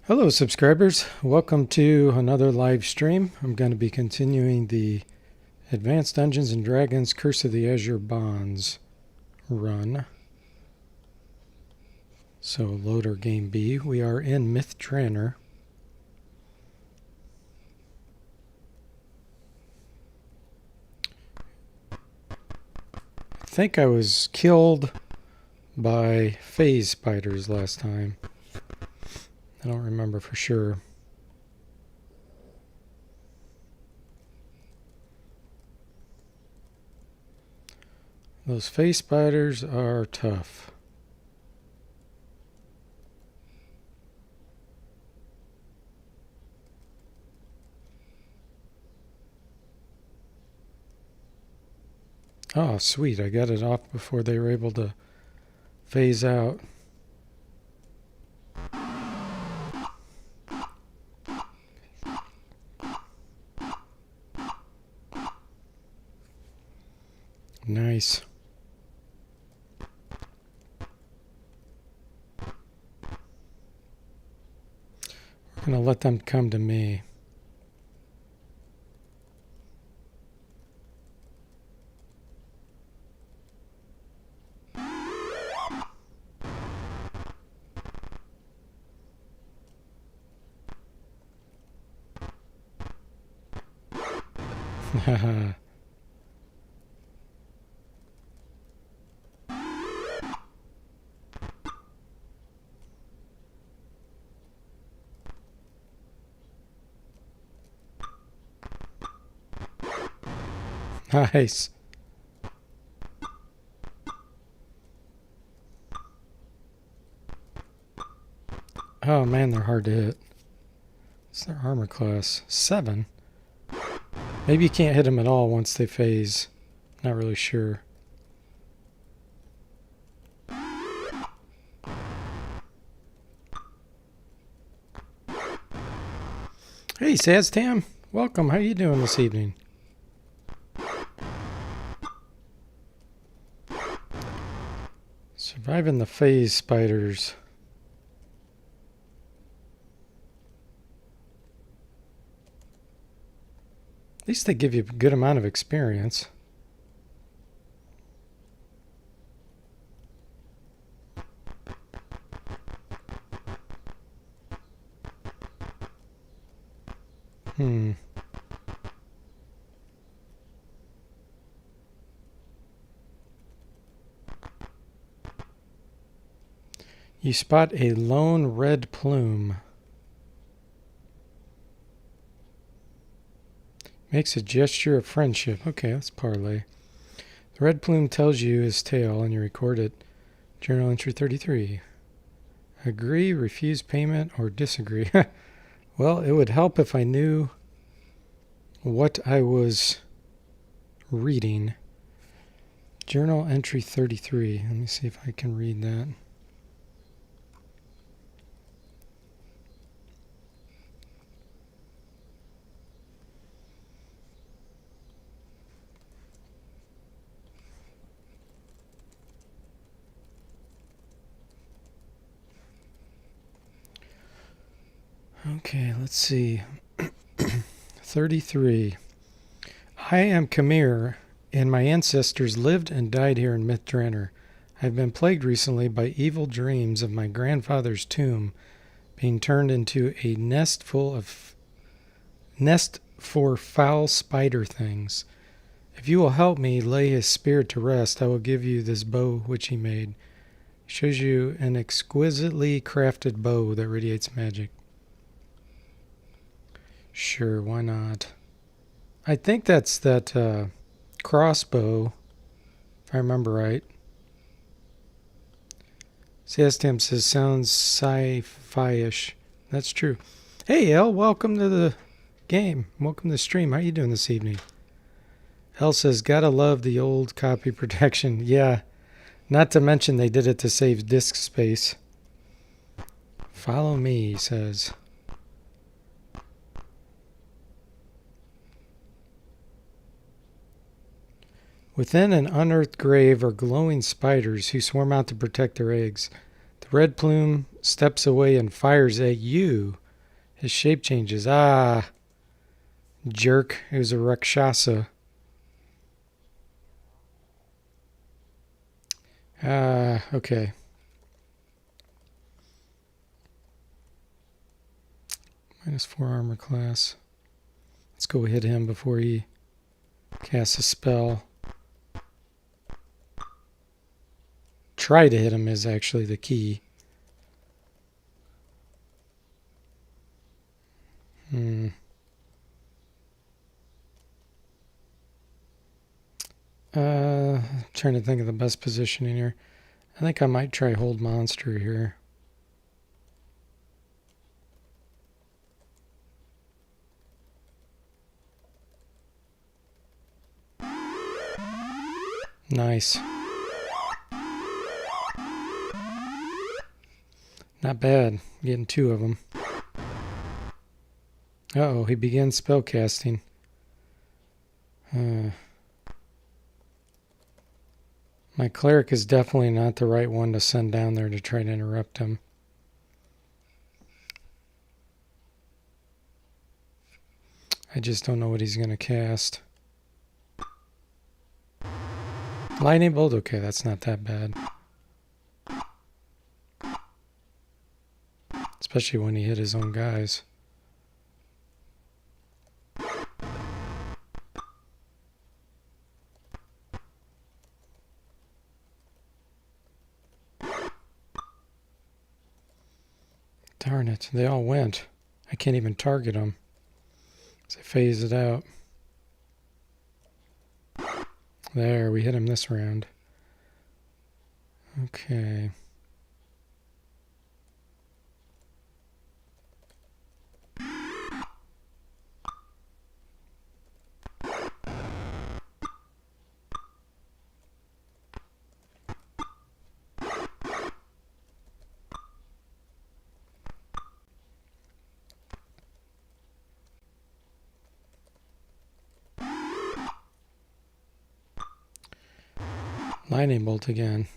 Hello subscribers, welcome to another live stream. I'm going to be continuing the Advanced Dungeons & Dragons Curse of the Azure Bonds run. So loader game B, we are in Myth Tranor. I think I was killed by phase spiders last time. I don't remember for sure. Those phase spiders are tough. Oh, sweet. I got it off before they were able to phase out. Nice. I'm going to let them come to me. Haha. Nice. Oh man, they're hard to hit. What's their armor class? 7? Maybe you can't hit them at all once they phase. Not really sure. Hey Saztam, welcome. How you doing this evening? Surviving the phase spiders. At least they give you a good amount of experience. You spot a lone red plume. Makes a gesture of friendship. Okay, that's parlay. The red plume tells you his tale and you record it. Journal entry 33. Agree, refuse payment, or disagree. Well, it would help if I knew what I was reading. Journal entry 33. Let me see if I can read that. Okay, let's see. 33. I am Khmer, and my ancestors lived and died here in Myth Tranor. I have been plagued recently by evil dreams of my grandfather's tomb being turned into a nest for foul spider things. If you will help me lay his spirit to rest, I will give you this bow which he made. It shows you an exquisitely crafted bow that radiates magic. Sure, why not? I think that's that crossbow, if I remember right. Sastam says, sounds sci-fi-ish. That's true. Hey, El, welcome to the game. Welcome to the stream. How you doing this evening? El says, gotta love the old copy protection. Yeah, not to mention they did it to save disk space. Follow me, he says. Within an unearthed grave are glowing spiders who swarm out to protect their eggs. The Red Plume steps away and fires at you. His shape changes. Ah, jerk. It was a Rakshasa. Okay. -4 armor class. Let's go hit him before he casts a spell. Try to hit him is actually the key. Trying to think of the best position in here. I think I might try hold monster here. Nice. Not bad. Getting 2 of them. Uh-oh, he begins spell casting. My cleric is definitely not the right one to send down there to try to interrupt him. I just don't know what he's going to cast. Lightning bolt? Okay, that's not that bad. Especially when he hit his own guys. Darn it, they all went. I can't even target them. So I phase it out. There, we hit him this round. Okay. Lightning bolt again.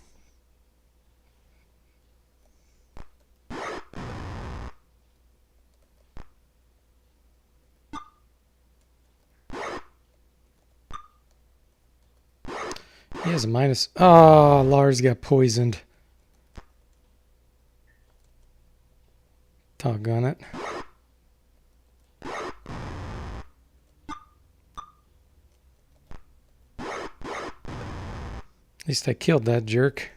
He has a minus. Oh, Lars got poisoned. Doggone it. At least I killed that jerk.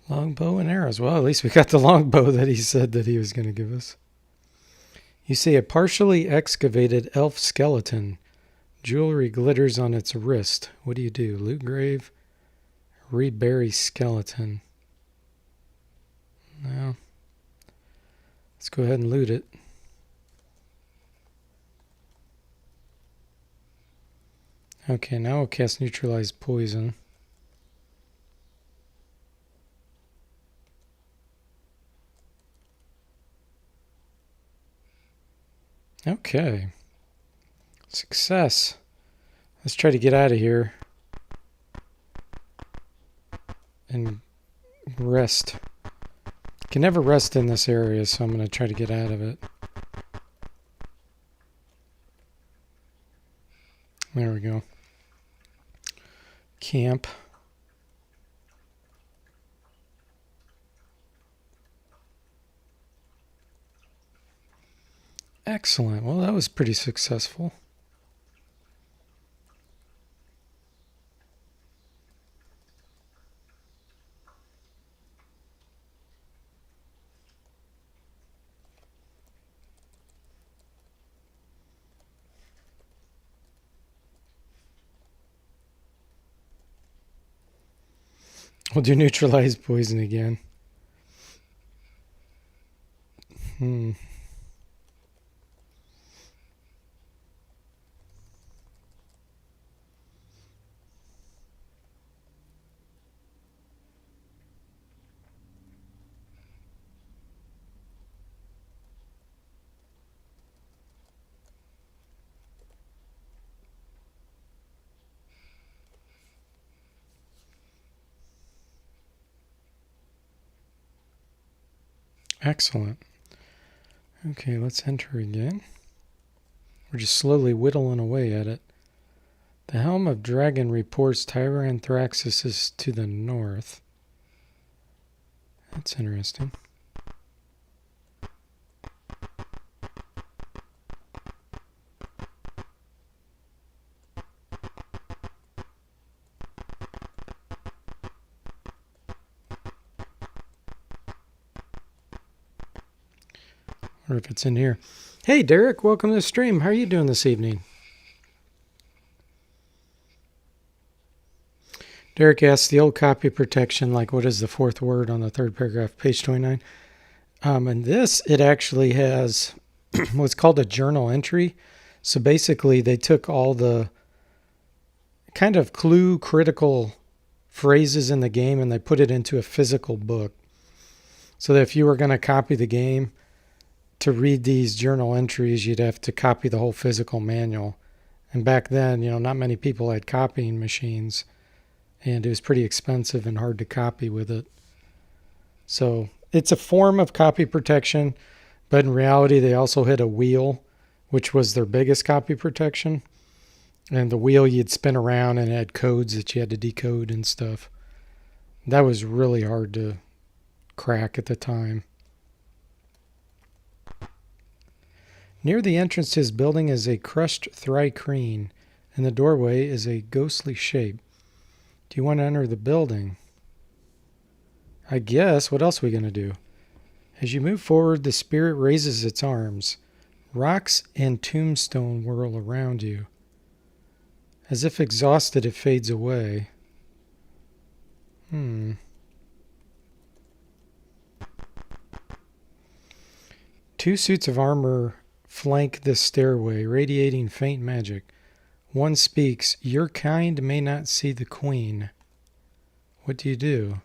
Longbow and arrows. Well, at least we got the longbow that he said that he was going to give us. You see a partially excavated elf skeleton. Jewelry glitters on its wrist. What do you do? Loot grave. Rebury skeleton. No. Let's go ahead and loot it. Okay, now we'll cast neutralize poison. Okay. Success. Let's try to get out of here and rest. Can never rest in this area, so I'm going to try to get out of it. There we go. Camp. Excellent. Well, that was pretty successful. We'll do neutralize poison again. Excellent. Okay, let's enter again. We're just slowly whittling away at it. The helm of dragon reports Tyranthraxis is to the north. That's interesting. Or if it's in here. Hey, Derek, welcome to the stream. How are you doing this evening? Derek asks the old copy protection, like what is the fourth word on the third paragraph, page 29. And this, it actually has what's called a journal entry. So basically, they took all the kind of clue critical phrases in the game and they put it into a physical book. So that if you were going to copy the game, to read these journal entries, you'd have to copy the whole physical manual. And back then, not many people had copying machines, and it was pretty expensive and hard to copy with it. So it's a form of copy protection, but in reality, they also had a wheel, which was their biggest copy protection. And the wheel you'd spin around and it had codes that you had to decode and stuff. That was really hard to crack at the time. Near the entrance to his building is a crushed thri-kreen, and the doorway is a ghostly shape. Do you want to enter the building? I guess. What else are we going to do? As you move forward, the spirit raises its arms. Rocks and tombstone whirl around you. As if exhausted, it fades away. Two suits of armor flank this stairway, radiating faint magic. One speaks, "Your kind may not see the queen." What do you do?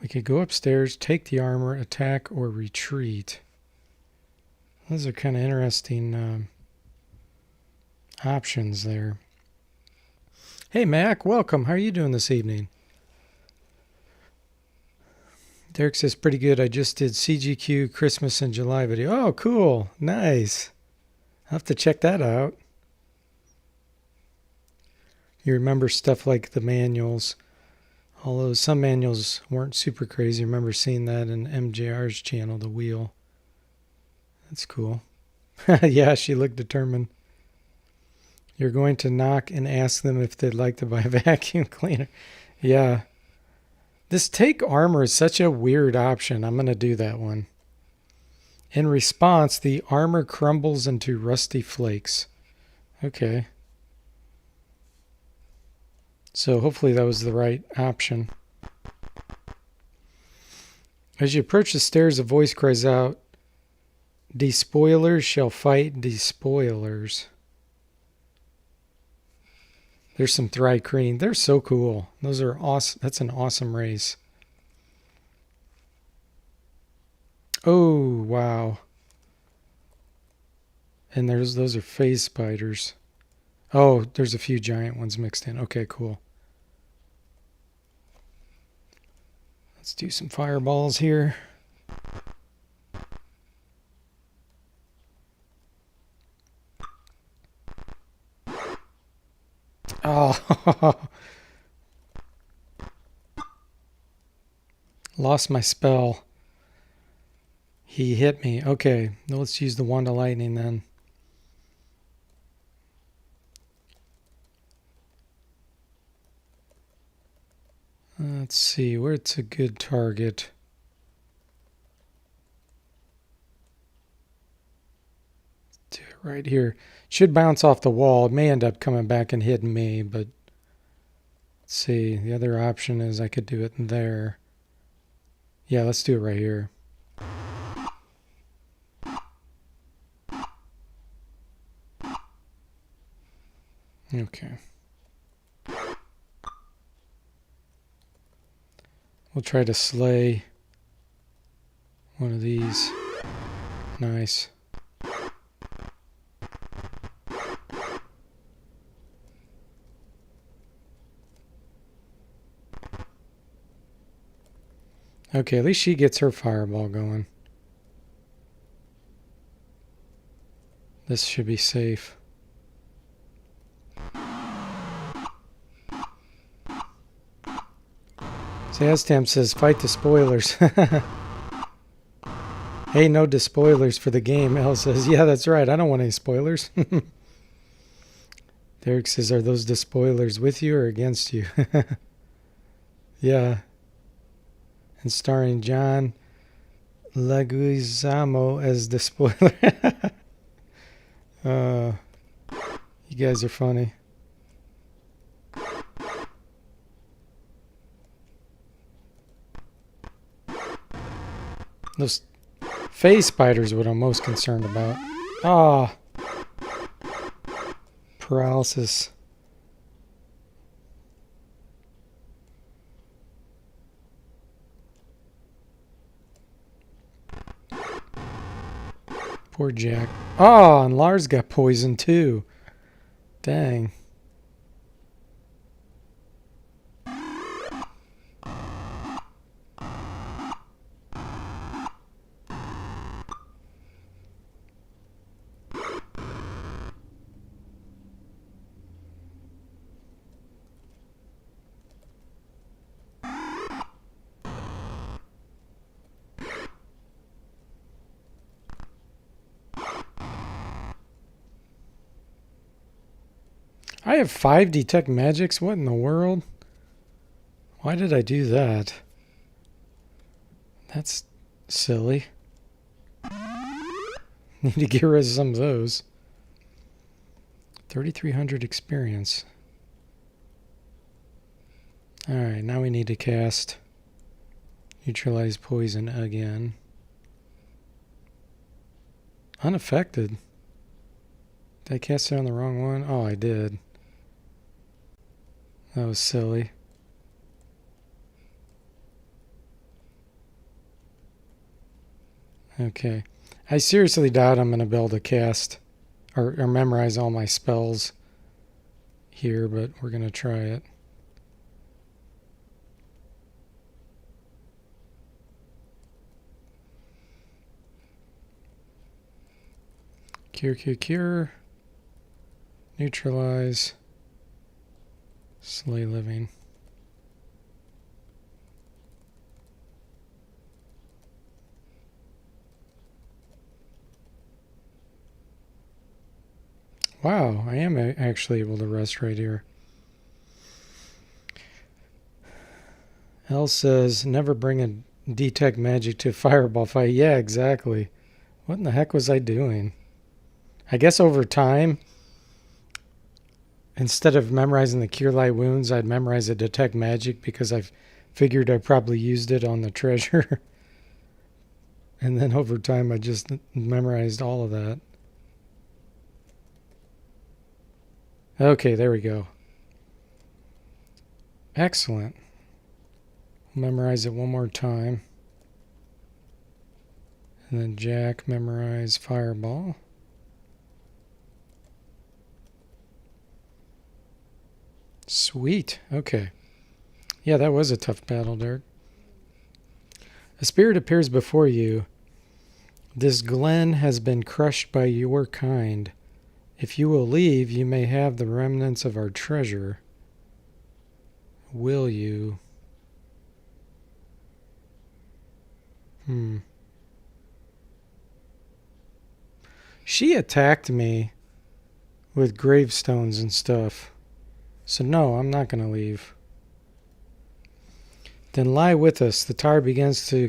We could go upstairs, take the armor, attack, or retreat. Those are kind of interesting options there. Hey, Mac, welcome. How are you doing this evening? Derek says, pretty good. I just did CGQ Christmas in July video. Oh, cool. Nice. I'll have to check that out. You remember stuff like the manuals. Although some manuals weren't super crazy. I remember seeing that in MJR's channel, The Wheel. That's cool. Yeah, she looked determined. You're going to knock and ask them if they'd like to buy a vacuum cleaner. Yeah. This take armor is such a weird option. I'm going to do that one. In response, the armor crumbles into rusty flakes. Okay. So hopefully that was the right option. As you approach the stairs, a voice cries out, "Despoilers shall fight despoilers." There's some thri-kreen. They're so cool. Those are awesome. That's an awesome race. Oh, wow. And those are phase spiders. Oh, there's a few giant ones mixed in. Okay, cool. Let's do some fireballs here. Oh, lost my spell. He hit me. Okay, let's use the wand of lightning then. Let's see, where's a good target? Do it right here. Should bounce off the wall. It may end up coming back and hitting me, but let's see. The other option is I could do it in there. Yeah, let's do it right here. Okay. We'll try to slay one of these. Nice. Okay, at least she gets her fireball going. This should be safe. Aztam says, fight the spoilers. Hey, no despoilers for the game. El says, yeah, that's right. I don't want any spoilers. Derek says, are those despoilers with you or against you? Yeah. And starring John Leguizamo as the spoiler. You guys are funny. Those phase spiders are what I'm most concerned about. Ah. Paralysis. Poor Jack. Oh, and Lars got poisoned too. Dang. I have 5 detect magics? What in the world? Why did I do that? That's silly. Need to get rid of some of those. 3,300 experience. Alright, now we need to cast Neutralize Poison again. Unaffected. Did I cast it on the wrong one? Oh, I did. That was silly. Okay. I seriously doubt I'm going to be able to cast or memorize all my spells here, but we're going to try it. Cure, cure, cure. Neutralize. Slay living. Wow, I am actually able to rest right here. L says, never bring a detect magic to a fireball fight. Yeah, exactly. What in the heck was I doing? I guess over time, instead of memorizing the Cure Light Wounds, I'd memorize a detect magic because I figured I probably used it on the treasure. And then over time, I just memorized all of that. Okay, there we go. Excellent. Memorize it one more time. And then Jack, memorize Fireball. Sweet. Okay. Yeah, that was a tough battle, Derek. A spirit appears before you. This glen has been crushed by your kind. If you will leave, you may have the remnants of our treasure. Will you? She attacked me with gravestones and stuff. So no, I'm not going to leave. Then lie with us. The tower begins to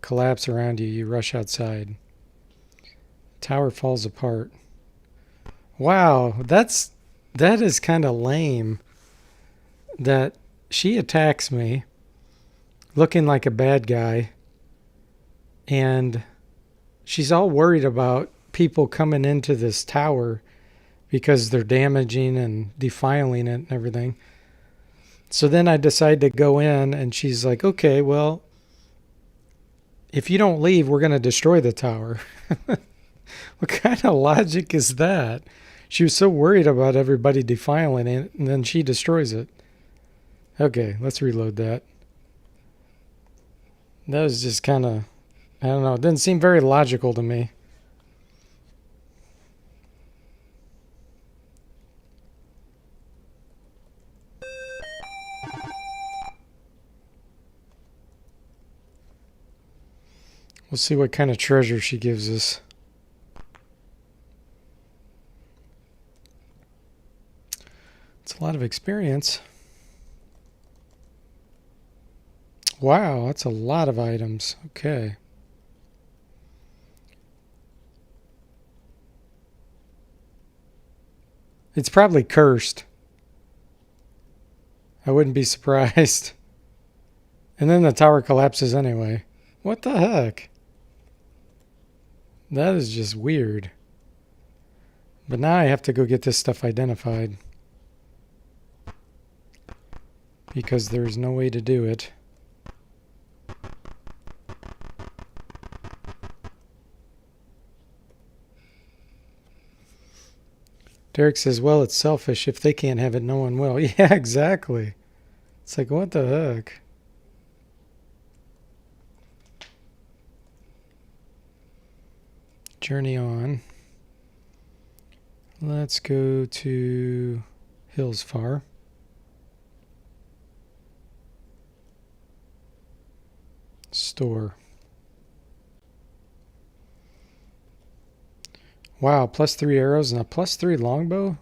collapse around you. You rush outside. Tower falls apart. Wow, that is kind of lame. That she attacks me, looking like a bad guy, and she's all worried about people coming into this tower because they're damaging and defiling it and everything. So then I decide to go in, and she's like, okay, well, if you don't leave, we're going to destroy the tower. What kind of logic is that? She was so worried about everybody defiling it, and then she destroys it. Okay, let's reload that. That was just kind of, I don't know, it didn't seem very logical to me. We'll see what kind of treasure she gives us. It's a lot of experience. Wow, that's a lot of items. Okay. It's probably cursed. I wouldn't be surprised. And then the tower collapses anyway. What the heck? That is just weird. But now I have to go get this stuff identified. Because there's no way to do it. Derek says, well, it's selfish. If they can't have it, no one will. Yeah, exactly. It's like, what the heck? Journey on. Let's go to Hillsfar. Store. Wow, +3 arrows and a +3 longbow?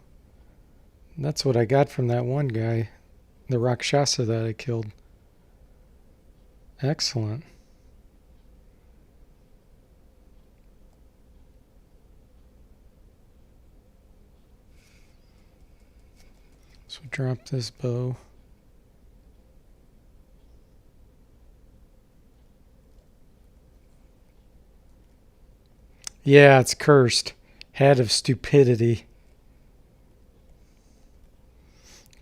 That's what I got from that one guy. The Rakshasa that I killed. Excellent. So drop this bow. Yeah, it's cursed. Head of stupidity.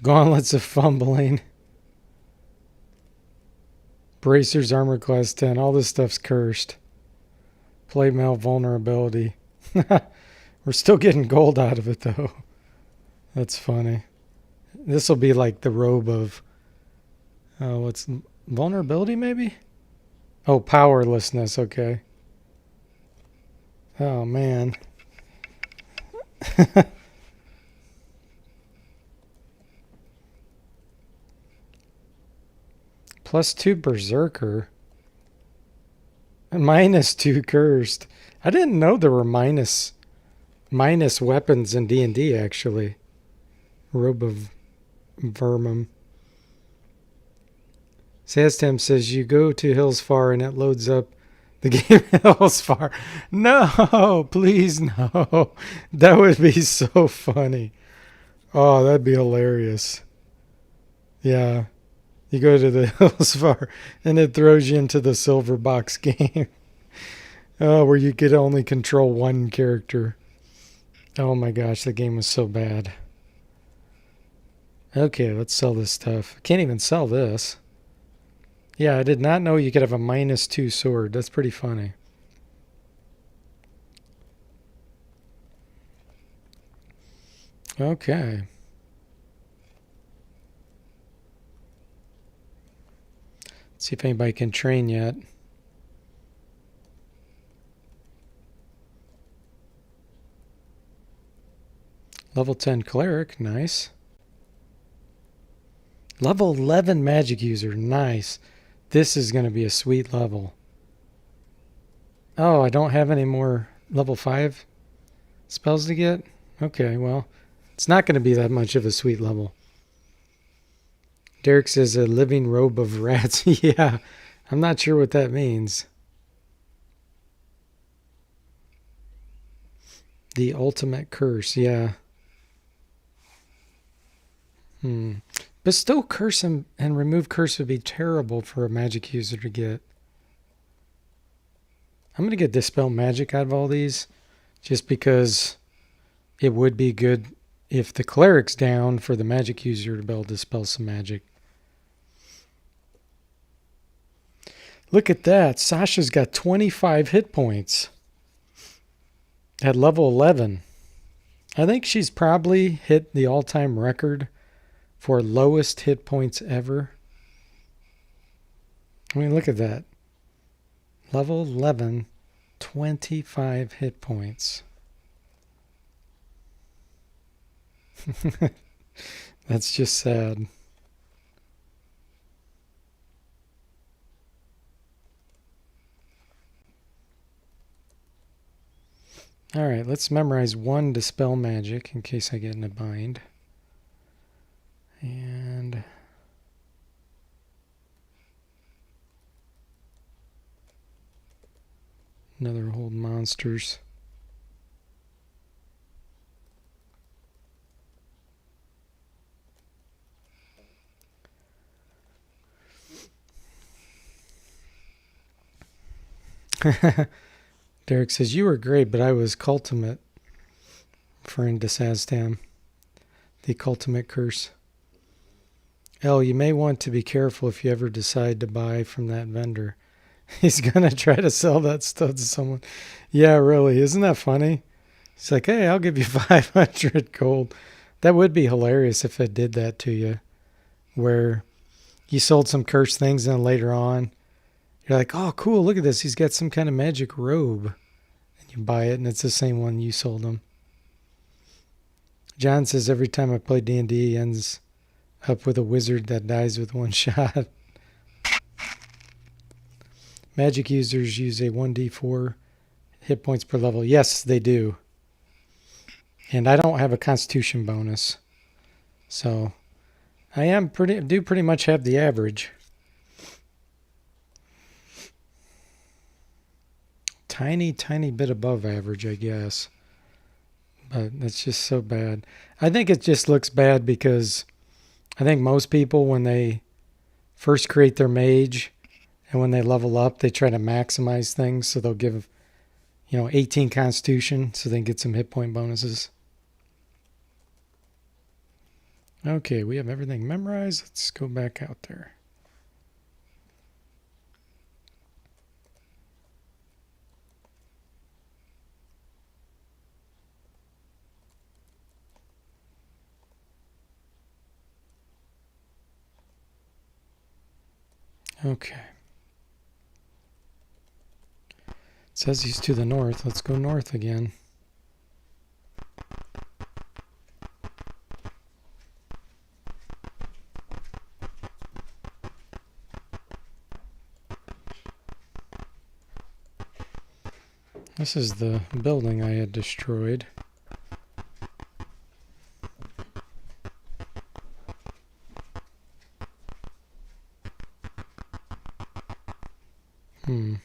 Gauntlets of fumbling. Bracers armor class 10. All this stuff's cursed. Plate mail vulnerability. We're still getting gold out of it though. That's funny. This will be like the robe of what's vulnerability maybe? Oh, powerlessness, okay. Oh man. +2 berserker. And -2 cursed. I didn't know there were minus weapons in D&D actually. Robe of Vermum. Sastam says you go to Hillsfar and it loads up the game Hillsfar. No, please no. That would be so funny. Oh, that'd be hilarious. Yeah. You go to the Hillsfar and it throws you into the silver box game. Oh, where you could only control one character. Oh my gosh, the game was so bad. Okay, let's sell this stuff. Can't even sell this. Yeah, I did not know you could have a -2 sword. That's pretty funny. Okay. Let's see if anybody can train yet. Level 10 cleric, nice. Level 11 magic user, nice. This is going to be a sweet level. Oh, I don't have any more level 5 spells to get? Okay, well, it's not going to be that much of a sweet level. Derek says a living robe of rats. Yeah, I'm not sure what that means. The ultimate curse, yeah. Bestow curse and remove curse would be terrible for a magic user to get. I'm going to get dispel magic out of all these just because it would be good if the cleric's down for the magic user to be able to dispel some magic. Look at that. Sasha's got 25 hit points at level 11. I think she's probably hit the all-time record for lowest hit points ever. I mean, look at that. Level 11, 25 hit points. That's just sad. Alright, let's memorize one Dispel Magic in case I get in a bind. And another Hold Monsters. Derek says, you were great, but I was Cultimate, referring to Saztam, the Cultimate Curse. L, you may want to be careful if you ever decide to buy from that vendor. He's going to try to sell that stuff to someone. Yeah, really. Isn't that funny? He's like, hey, I'll give you 500 gold. That would be hilarious if it did that to you, where you sold some cursed things and then later on, you're like, oh, cool, look at this. He's got some kind of magic robe. And you buy it, and it's the same one you sold him. John says, every time I play D&D, he ends up with a wizard that dies with one shot. Magic users use a 1d4 hit points per level. Yes, they do. And I don't have a constitution bonus. So I do pretty much have the average. Tiny bit above average, I guess. But it's just so bad. I think it just looks bad because I think most people, when they first create their mage and when they level up, they try to maximize things. So they'll give, 18 constitution so they can get some hit point bonuses. Okay, we have everything memorized. Let's go back out there. Okay. It says he's to the north. Let's go north again. This is the building I had destroyed. I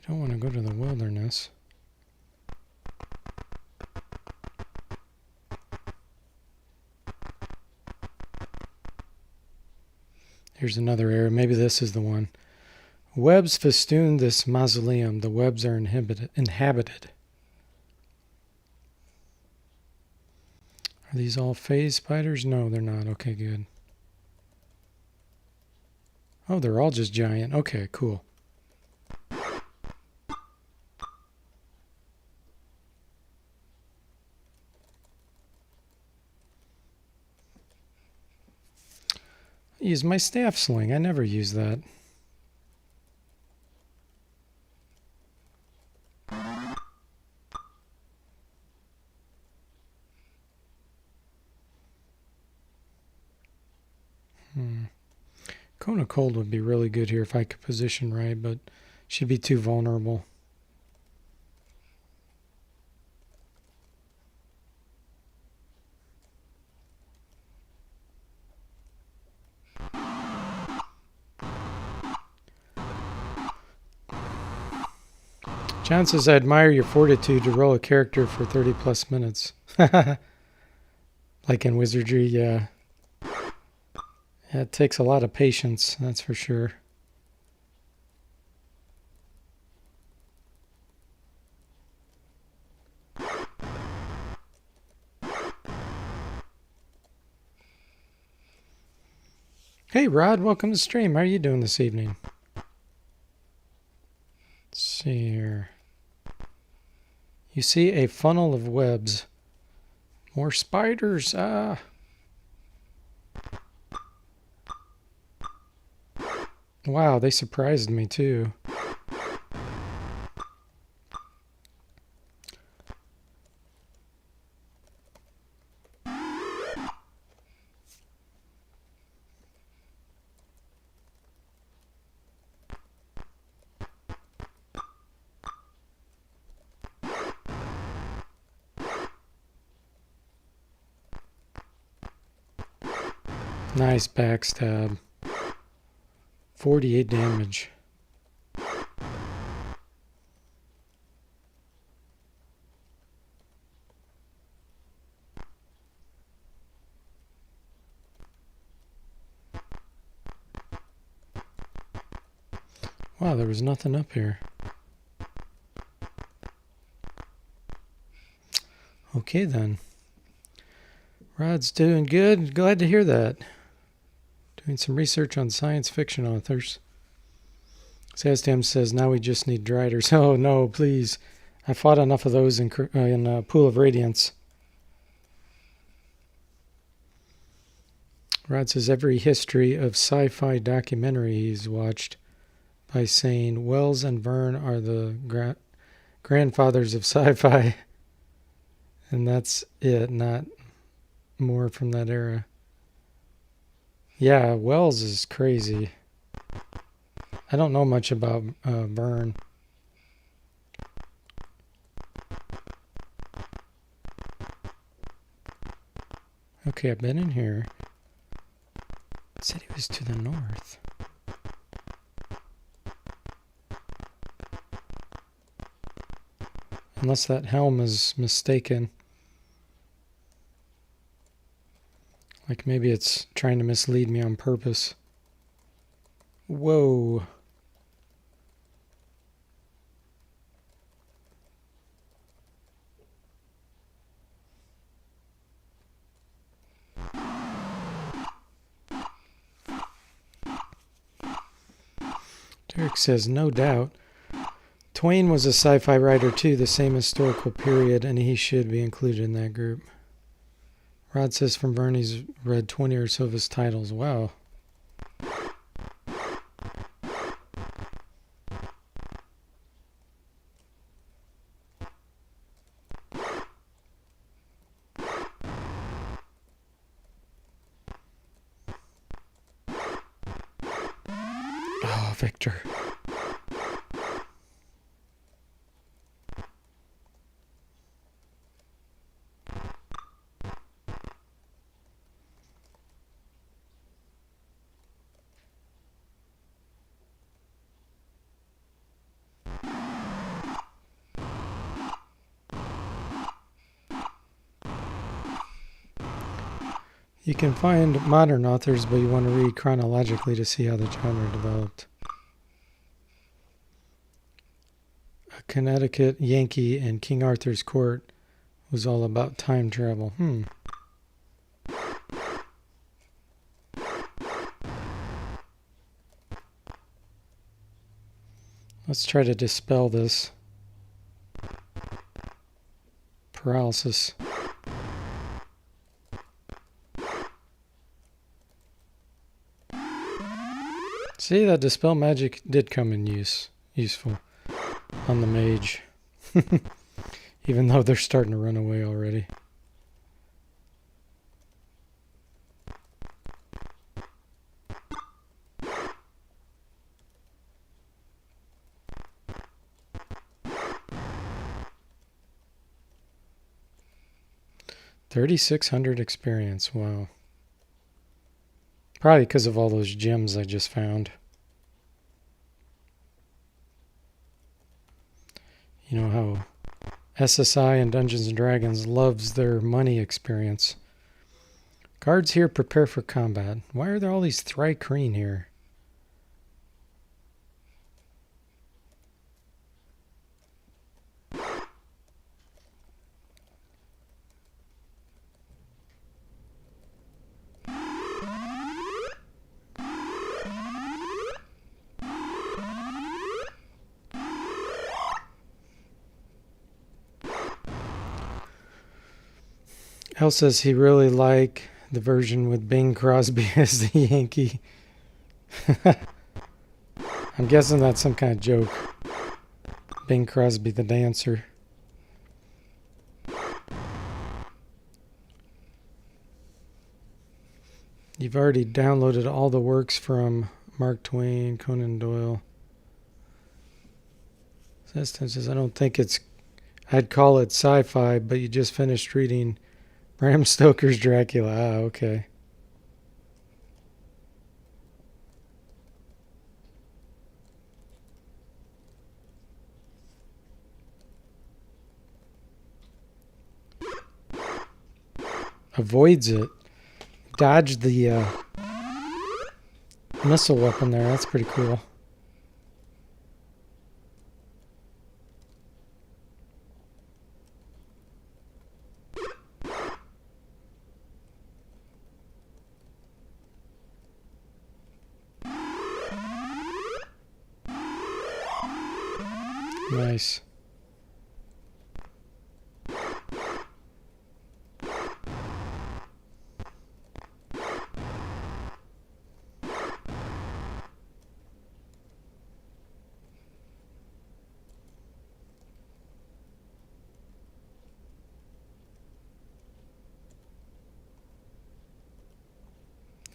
don't want to go to the wilderness. Here's another area. Maybe this is the one. Webs festoon this mausoleum. The webs are inhabited. Are these all phase spiders? No, they're not. Okay, good. Oh, they're all just giant. Okay, cool. Use my staff sling. I never use that. Cone of Cold would be really good here if I could position right, but she'd be too vulnerable. John says, I admire your fortitude to roll a character for 30 plus minutes. Like in Wizardry, yeah. It takes a lot of patience, that's for sure. Hey Rod, welcome to the stream. How are you doing this evening? Let's see here. You see a funnel of webs. More spiders. Wow, they surprised me too. Nice backstab. 48 damage. Wow, there was nothing up here. Okay then. Rod's doing good. Glad to hear that. Doing some research on science fiction authors. Sastam says, now we just need Driders. Oh no, please. I fought enough of those in Pool of Radiance. Rod says every history of sci-fi documentary he's watched by saying Wells and Verne are the grandfathers of sci-fi. And that's it, not more from that era. Yeah, Wells is crazy. I don't know much about Verne. Okay, I've been in here. It said he was to the north. Unless that helm is mistaken. Like maybe it's trying to mislead me on purpose. Whoa. Derek says, no doubt. Twain was a sci-fi writer too, the same historical period, and he should be included in that group. Rod says from Verne he's read 20 or so of his titles. Wow. Oh, Victor. You can find modern authors, but you want to read chronologically to see how the genre developed. A Connecticut Yankee in King Arthur's court was all about time travel. Let's try to dispel this paralysis. See, that dispel magic did come in useful on the mage. Even though they're starting to run away already. $3,600 experience, wow. Probably because of all those gems I just found. You know how SSI and Dungeons & Dragons loves their money experience. Guards here prepare for combat. Why are there all these Thri-Kreen here? Al says he really liked the version with Bing Crosby as the Yankee. I'm guessing that's some kind of joke. Bing Crosby the dancer. You've already downloaded all the works from Mark Twain, Conan Doyle. Says, I don't think it's... I'd call it sci-fi, but you just finished reading Bram Stoker's Dracula. Ah, okay. Avoids it. Dodged the missile weapon there. That's pretty cool. Nice.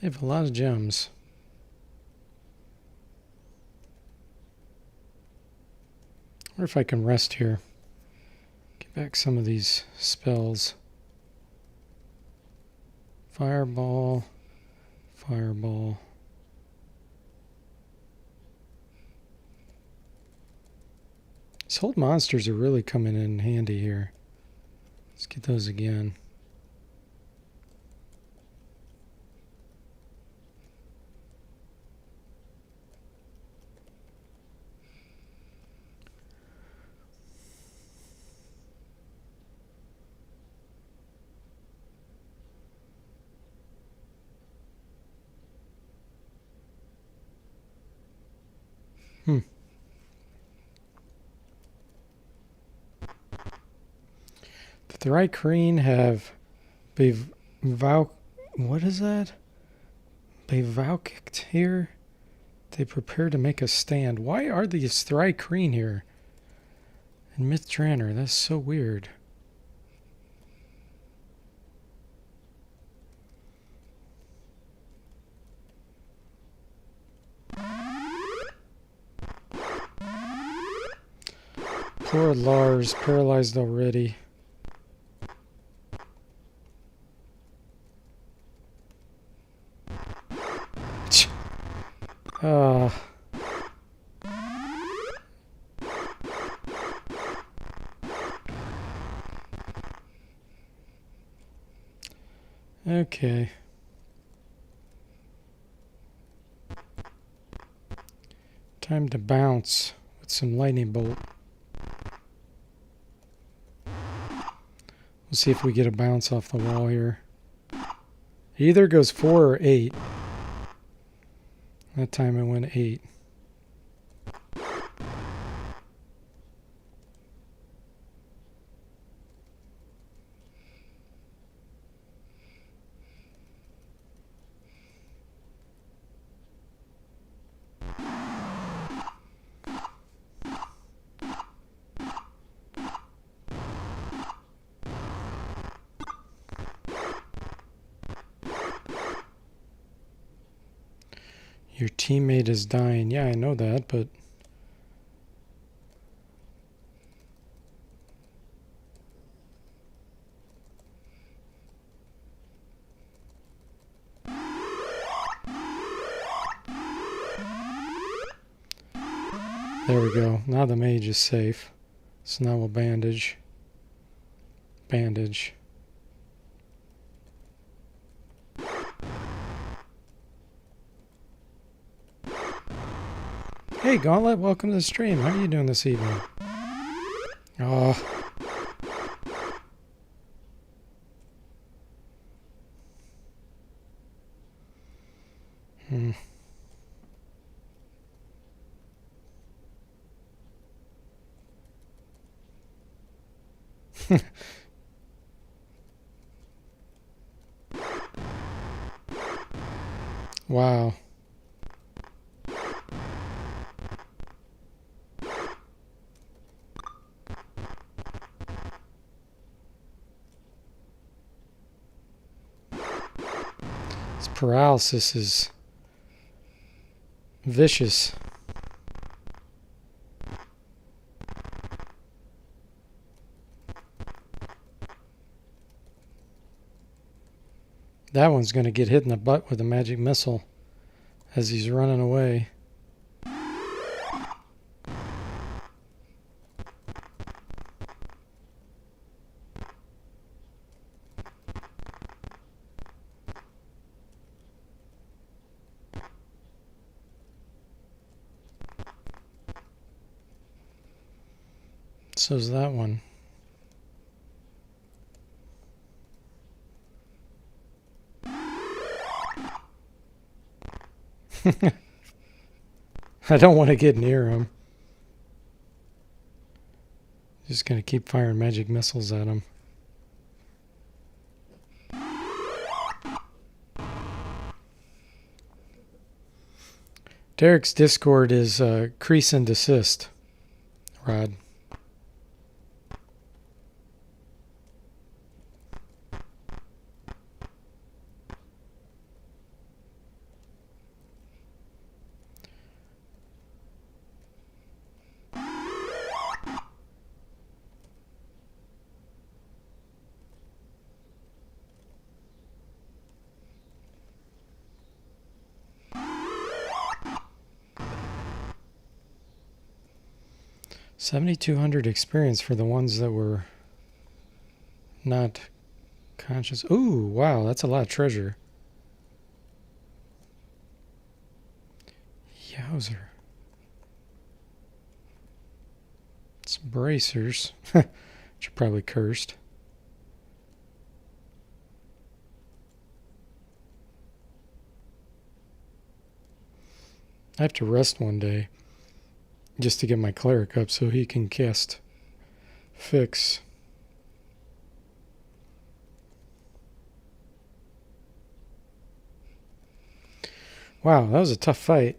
They have a lot of gems. I wonder if I can rest here. Get back some of these spells. Fireball. Fireball. These hold monsters are really coming in handy here. Let's get those again. The Thrycreen have what is that? Bevoukicked here. They prepare to make a stand. Why are these Thrycreen here? And Myth Tranner, that's so weird. Poor Lars, paralyzed already. Okay. Time to bounce with some lightning bolt. We'll see if we get a bounce off the wall here. It either goes 4 or 8. That time it went 8. Your teammate is dying. Yeah, I know that, but... There we go. Now the mage is safe. So now we'll bandage. Bandage. Hey Gauntlet, welcome to the stream. How are you doing this evening? Oh. Wow. paralysis is vicious. That one's going to get hit in the butt with a magic missile as he's running away. So's that one. I don't want to get near him. Just going to keep firing magic missiles at him. Derek's Discord is crease and desist, Rod. $7,200 experience for the ones that were not conscious. Ooh, wow, that's a lot of treasure. Yowzer. Some bracers, which are probably cursed. I have to rest one day just to get my cleric up so he can cast Fix. Wow, that was a tough fight.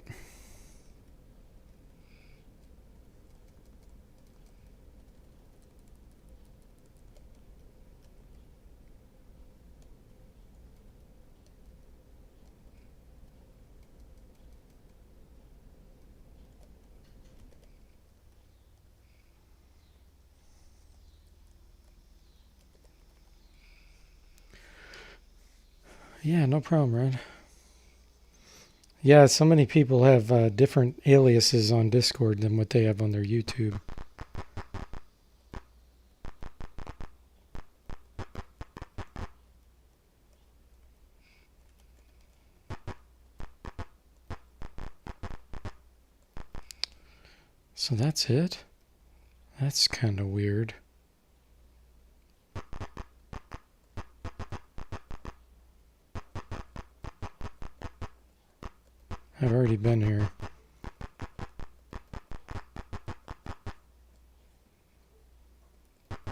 Yeah, no problem, Red. Yeah, so many people have different aliases on Discord than what they have on their YouTube. So that's it? That's kind of weird. I've already been here. I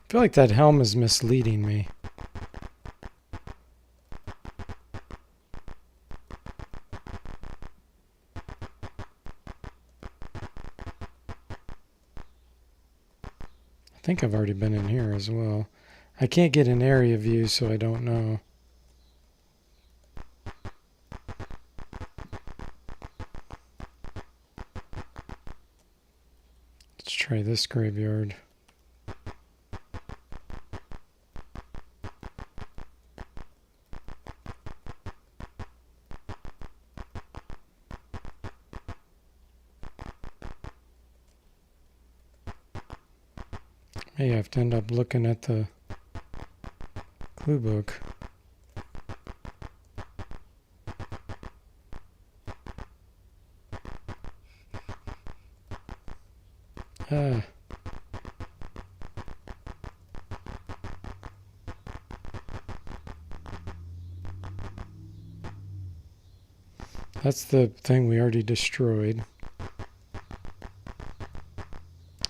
feel like that helm is misleading me. I think I've already been in here as well. I can't get an area view, so I don't know. Let's try this graveyard. May have to end up looking at the clue book. That's the thing we already destroyed.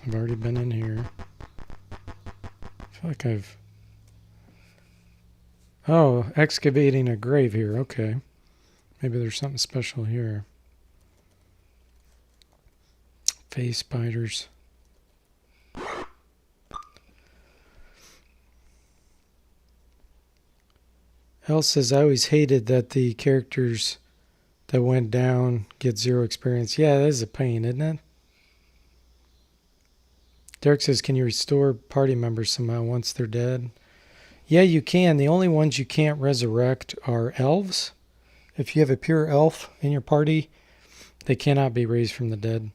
I've already been in here. I feel like I've... Oh, excavating a grave here. Okay. Maybe there's something special here. Face spiders. Elle says, I always hated that the characters that went down get 0 experience. Yeah, that is a pain, isn't it? Derek says, can you restore party members somehow once they're dead? Yeah, you can. The only ones you can't resurrect are elves. If you have a pure elf in your party, they cannot be raised from the dead.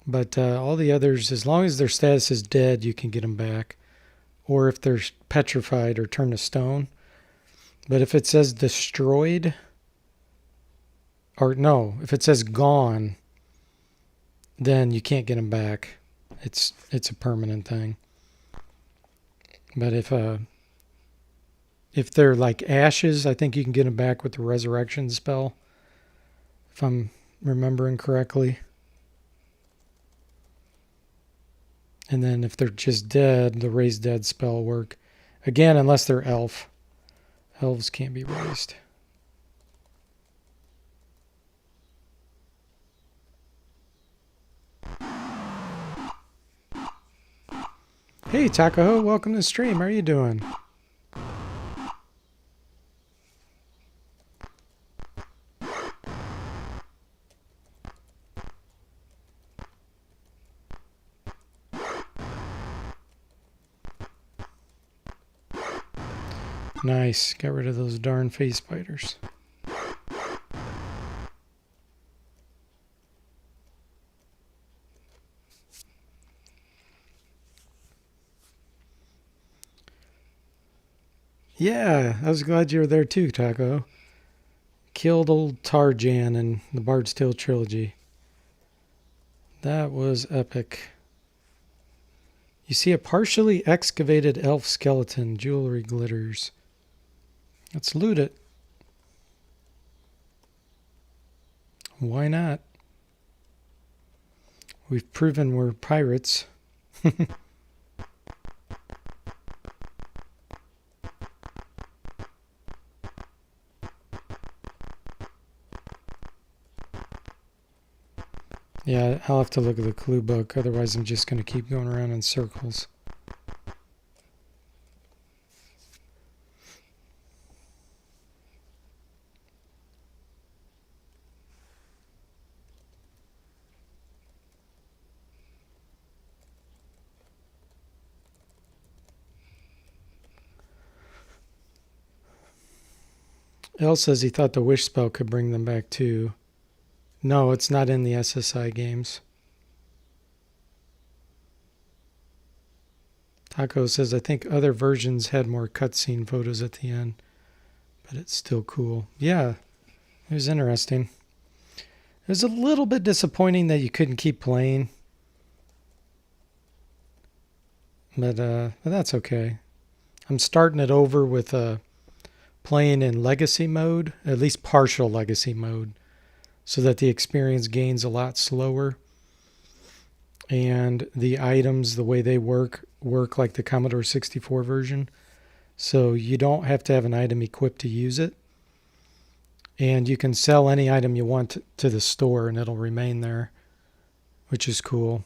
But all the others, as long as their status is dead, you can get them back. Or if they're petrified or turned to stone. But if it says destroyed, or no, if it says gone, then you can't get them back. It's a permanent thing. But if they're like ashes, I think you can get them back with the resurrection spell, if I'm remembering correctly. And then if they're just dead, the raise dead spell will work. Again, unless they're elf. Elves can't be raised. Hey, Takaho, welcome to the stream. How are you doing? Nice. Got rid of those darn face spiders. Yeah, I was glad you were there too, Taco. Killed old Tarjan in the Bard's Tale trilogy. That was epic. You see a partially excavated elf skeleton. Jewelry glitters. Let's loot it. Why not? We've proven we're pirates. Yeah, I'll have to look at the clue book. Otherwise, I'm just going to keep going around in circles. El says he thought the wish spell could bring them back too. No, it's not in the SSI games. Taco says, I think other versions had more cutscene photos at the end, but it's still cool. Yeah, it was interesting. It was a little bit disappointing that you couldn't keep playing, but that's okay. I'm starting it over with playing in legacy mode, at least partial legacy mode, so that the experience gains a lot slower. And the items, the way they work like the Commodore 64 version. So you don't have to have an item equipped to use it. And you can sell any item you want to the store and it'll remain there, which is cool.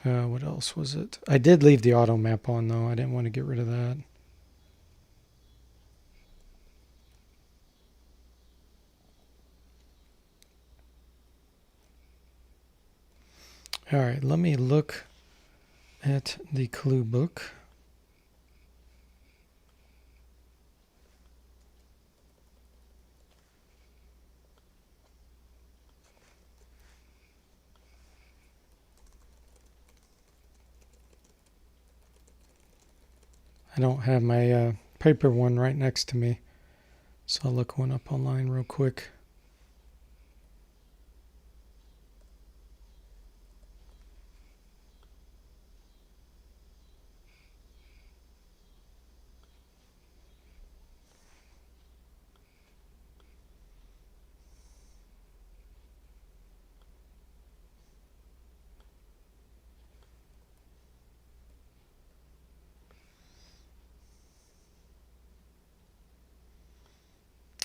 What else was it? I did leave the auto map on though. I didn't want to get rid of that. All right, let me look at the clue book. I don't have my paper one right next to me, so I'll look one up online real quick.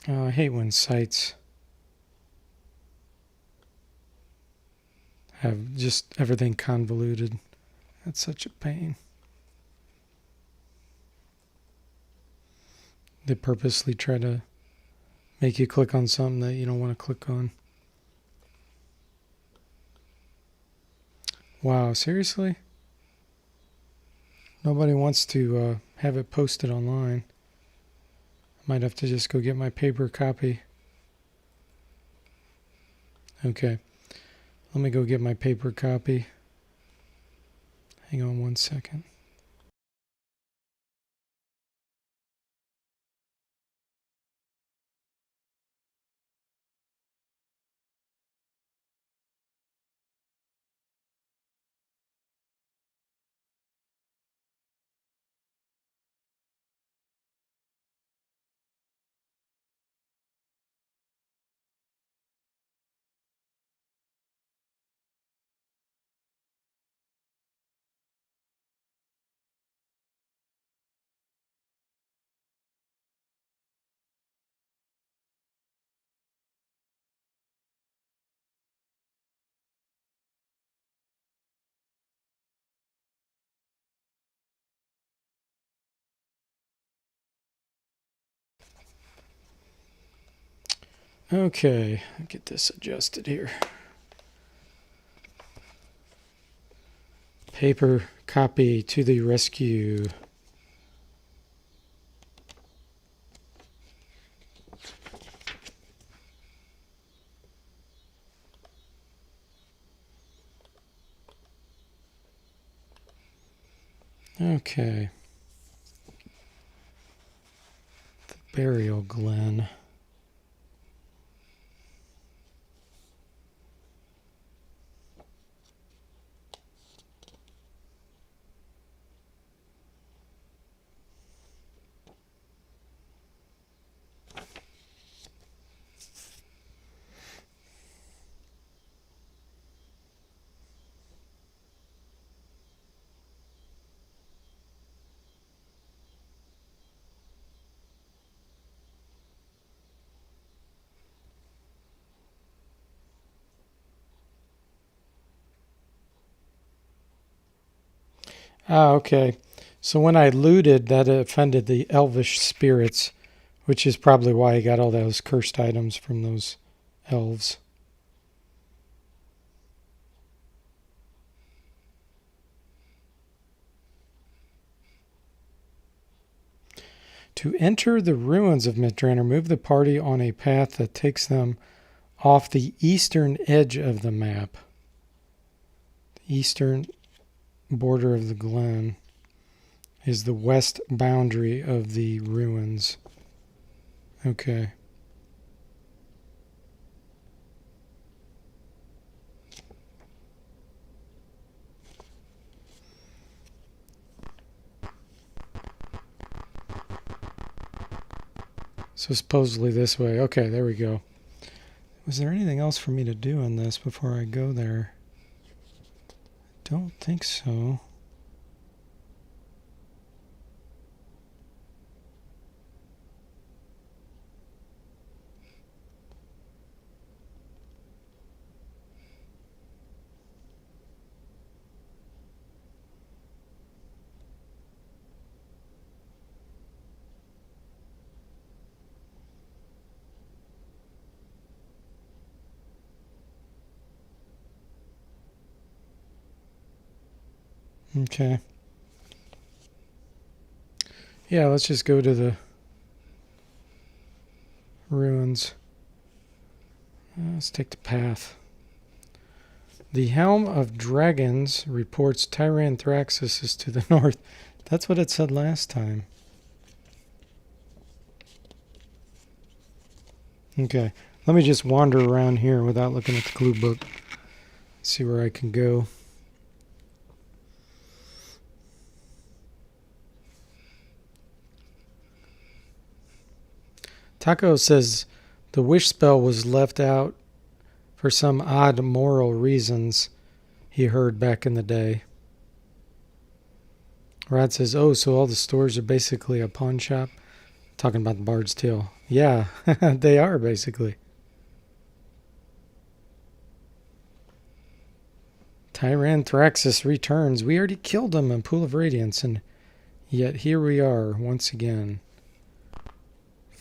I hate when sites have just everything convoluted. That's such a pain. They purposely try to make you click on something that you don't want to click on. Wow, seriously? Nobody wants to have it posted online. I might have to just go get my paper copy. Okay, let me go get my paper copy. Hang on one second. Okay, get this adjusted here. Paper copy to the rescue. Okay. The burial glen. Ah, okay. So when I looted, that offended the elvish spirits, which is probably why I got all those cursed items from those elves. To enter the ruins of Midranor, move the party on a path that takes them off the eastern edge of the map. The eastern border of the glen is the west boundary of the ruins. Okay. So supposedly this way. Okay, there we go. Was there anything else for me to do in this before I go there? Don't think so. Okay. Yeah, let's just go to the ruins. Let's take the path. The Helm of Dragons reports Tyranthraxis is to the north. That's what it said last time. Okay, let me just wander around here without looking at the clue book. See where I can go. Taco says the wish spell was left out for some odd moral reasons he heard back in the day. Rod says, oh, so all the stores are basically a pawn shop? Talking about the Bard's Tale. Yeah, they are basically. Tyranthraxis returns. We already killed him in Pool of Radiance, and yet here we are once again.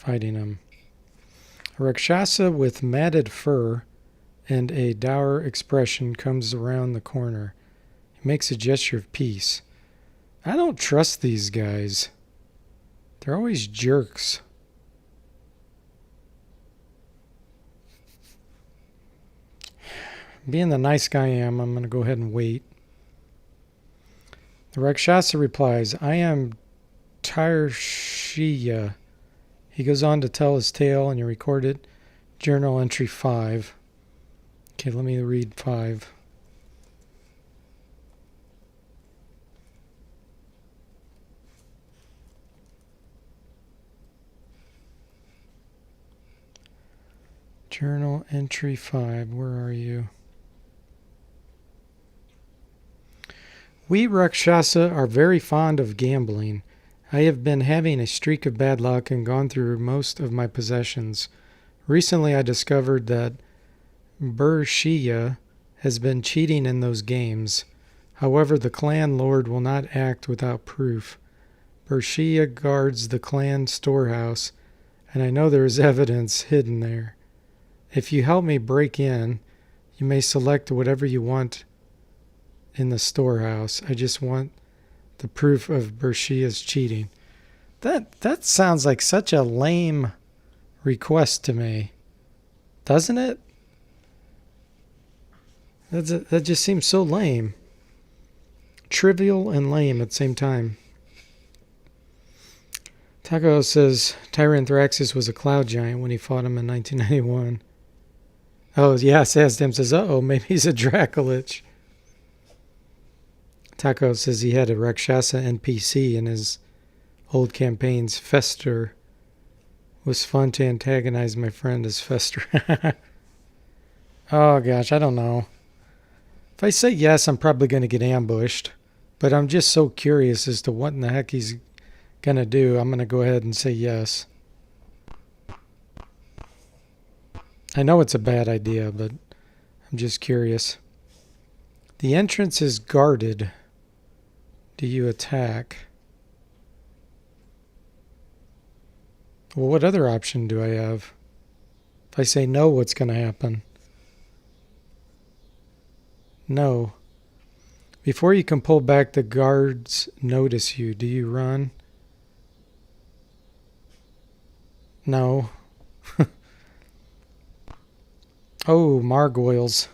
fighting him. A Rakshasa with matted fur and a dour expression comes around the corner. He makes a gesture of peace. I don't trust these guys. They're always jerks. Being the nice guy I am, I'm going to go ahead and wait. The Rakshasa replies, I am Tarshiya. He goes on to tell his tale, and you record it. Journal entry 5. Okay, let me read 5. Journal entry 5. Where are you? We Rakshasa are very fond of gambling. I have been having a streak of bad luck and gone through most of my possessions. Recently I discovered that Burshiya has been cheating in those games. However, the clan lord will not act without proof. Burshiya guards the clan storehouse, and I know there is evidence hidden there. If you help me break in, you may select whatever you want in the storehouse. I just want the proof of Burshiya's cheating. That sounds like such a lame request to me, doesn't it? That just seems so lame. Trivial and lame at the same time. Taco says Tyranthraxis was a cloud giant when he fought him in 1991. Oh, yeah, Sazdam says, uh-oh, maybe he's a Dracolich. Taco says he had a Rakshasa NPC in his old campaigns. Fester was fun to antagonize my friend as Fester. Oh, gosh, I don't know. If I say yes, I'm probably going to get ambushed. But I'm just so curious as to what in the heck he's going to do. I'm going to go ahead and say yes. I know it's a bad idea, but I'm just curious. The entrance is guarded. Do you attack? Well, what other option do I have? If I say no, what's going to happen? No. Before you can pull back, the guards notice you. Do you run? No. Oh, margoyles.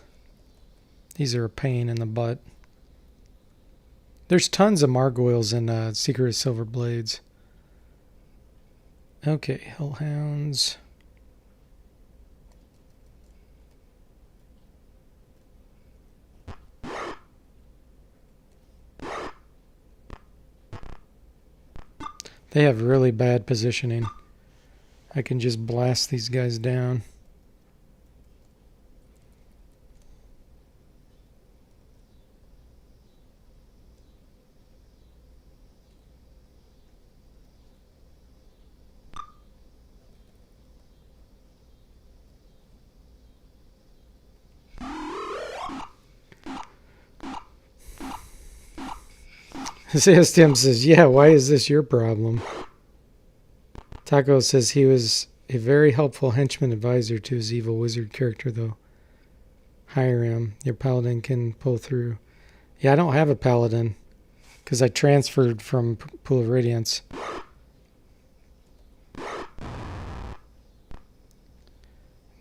These are a pain in the butt. There's tons of margoyles in Secret of Silver Blades. Okay, hellhounds. They have really bad positioning. I can just blast these guys down. Tim says, yeah, why is this your problem? Taco says he was a very helpful henchman advisor to his evil wizard character, though. Hire him. Your paladin can pull through. Yeah, I don't have a paladin because I transferred from Pool of Radiance.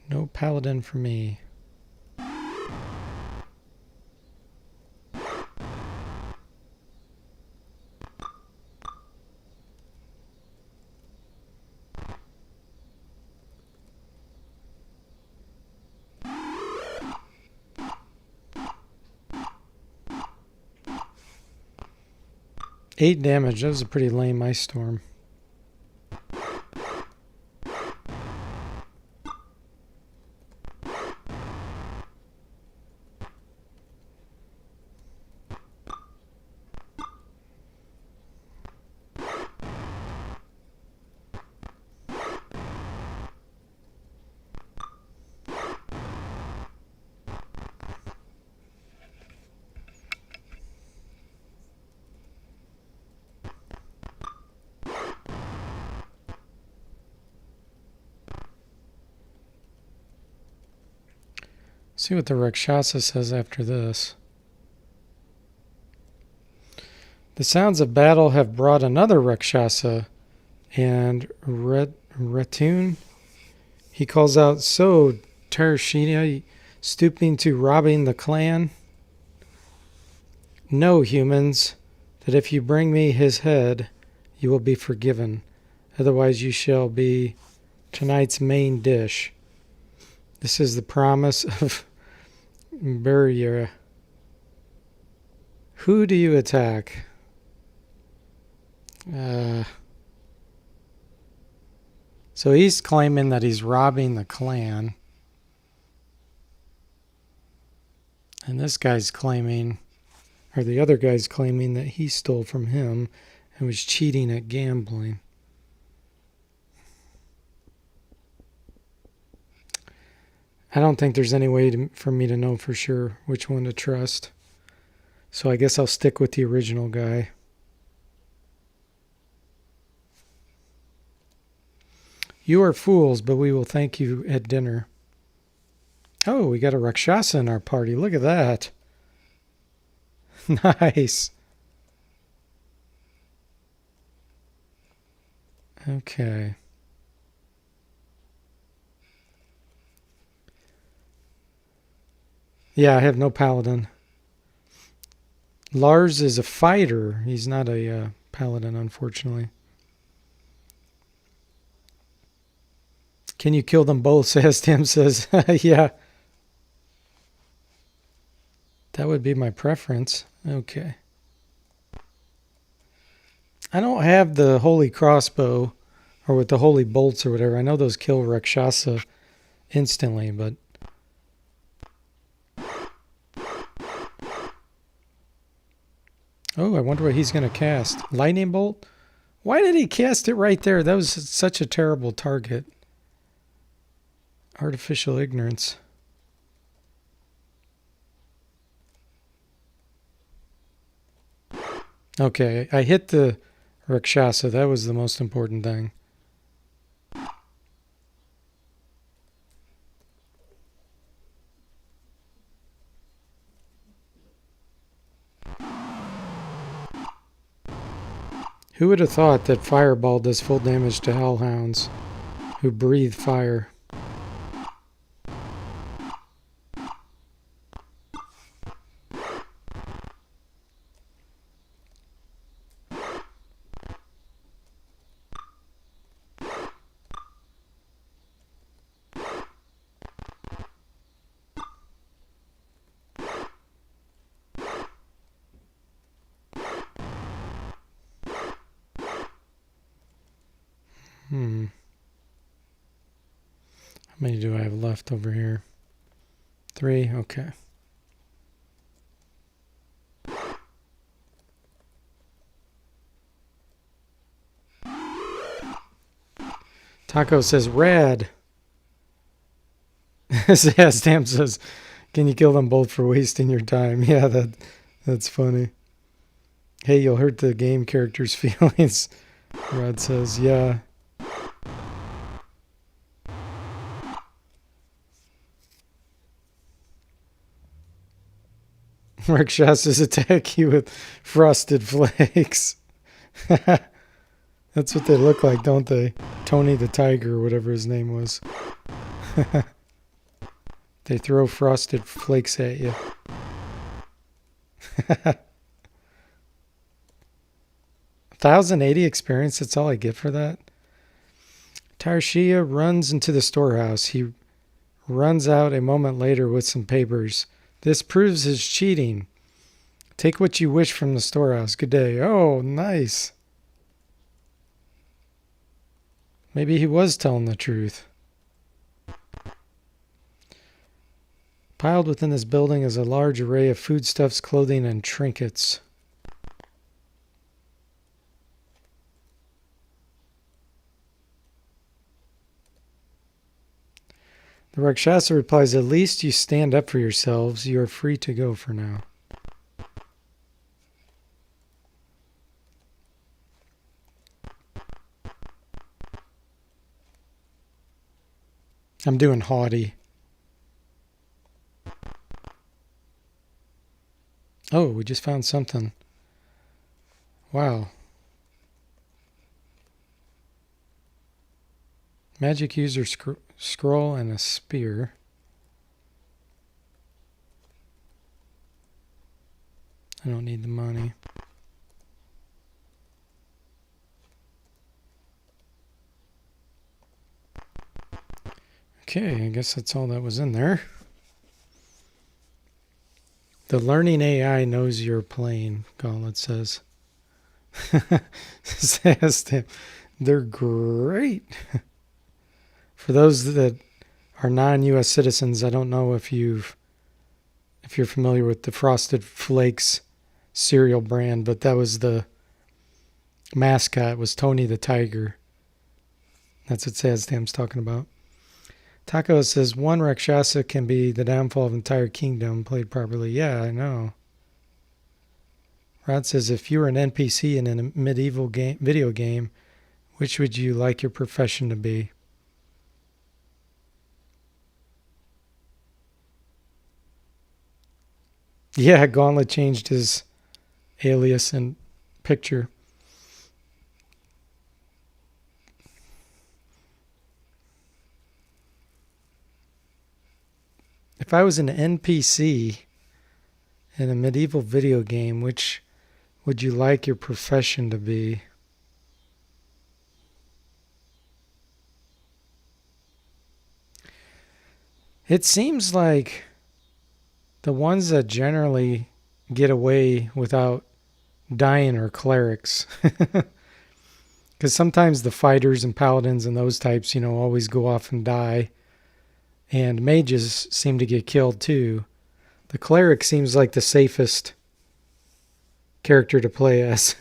No paladin for me. Eight damage. That was a pretty lame ice storm. See what the Rakshasa says after this. The sounds of battle have brought another Rakshasa, and Retun, he calls out, "So, Tarashina, stooping to robbing the clan? Know, humans, that if you bring me his head, you will be forgiven. Otherwise you shall be tonight's main dish." This is the promise of Buryura. Who do you attack? So he's claiming that he's robbing the clan. And this guy's claiming, or the other guy's claiming, that he stole from him and was cheating at gambling. I don't think there's any way for me to know for sure which one to trust. So I guess I'll stick with the original guy. You are fools, but we will thank you at dinner. Oh, we got a Rakshasa in our party. Look at that. Nice. Okay. Yeah, I have no paladin. Lars is a fighter. He's not a paladin, unfortunately. Can you kill them both? Says Tim says. Yeah. That would be my preference. Okay. I don't have the holy crossbow or with the holy bolts or whatever. I know those kill Rakshasa instantly, but... Oh, I wonder what he's going to cast. Lightning bolt? Why did he cast it right there? That was such a terrible target. Artificial ignorance. Okay, I hit the Rakshasa. That was the most important thing. Who would have thought that Fireball does full damage to hellhounds who breathe fire? How many do I have left over here? 3? Okay. Taco says, rad. Stam says, can you kill them both for wasting your time? Yeah, that's funny. Hey, you'll hurt the game character's feelings. Rod says, yeah. Rakshasas attack you with frosted flakes. That's what they look like, don't they? Tony the Tiger, or whatever his name was. They throw frosted flakes at you. 1080 experience, that's all I get for that. Tarshia runs into the storehouse. He runs out a moment later with some papers. This proves his cheating. Take what you wish from the storehouse. Good day. Oh, nice. Maybe he was telling the truth. Piled within this building is a large array of foodstuffs, clothing, and trinkets. The Rakshasa replies, at least you stand up for yourselves. You are free to go for now. I'm doing haughty. Oh, we just found something. Wow. Magic user scroll and a spear. I don't need the money. Okay, I guess that's all that was in there. The learning AI knows you're playing, Gauntlet says. Says them. They're great. For those that are non-U.S. citizens, I don't know if you're familiar with the Frosted Flakes cereal brand, but that was the mascot, was Tony the Tiger. That's what Sazdam's talking about. Taco says, one Rakshasa can be the downfall of an entire kingdom played properly. Yeah, I know. Rod says, if you were an NPC in a medieval video game, which would you like your profession to be? Yeah, Gauntlet changed his alias and picture. If I was an NPC in a medieval video game, which would you like your profession to be? It seems like the ones that generally get away without dying are clerics. Because sometimes the fighters and paladins and those types, always go off and die. And mages seem to get killed too. The cleric seems like the safest character to play as.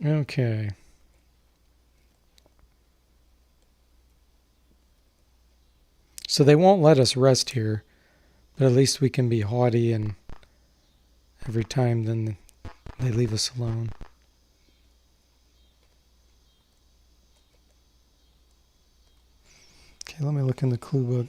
Okay. So they won't let us rest here, but at least we can be haughty, and every time then they leave us alone. Okay, let me look in the clue book.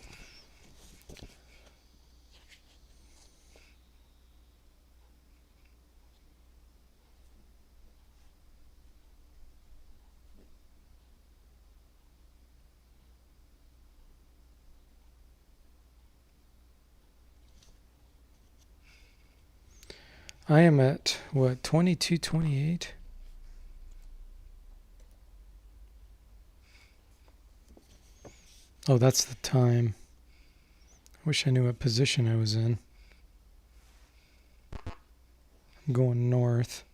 I am at, 2228? Oh, that's the time. I wish I knew what position I was in. I'm going north.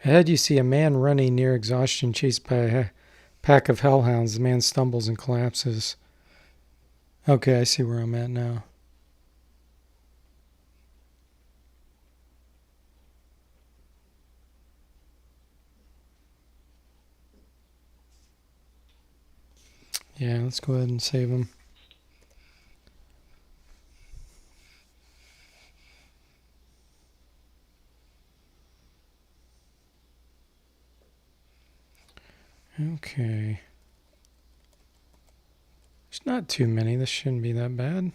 Ahead you see a man running near exhaustion, chased by a pack of hellhounds. The man stumbles and collapses. Okay, I see where I'm at now. Yeah, let's go ahead and save him. Okay. There's not too many. This shouldn't be that bad.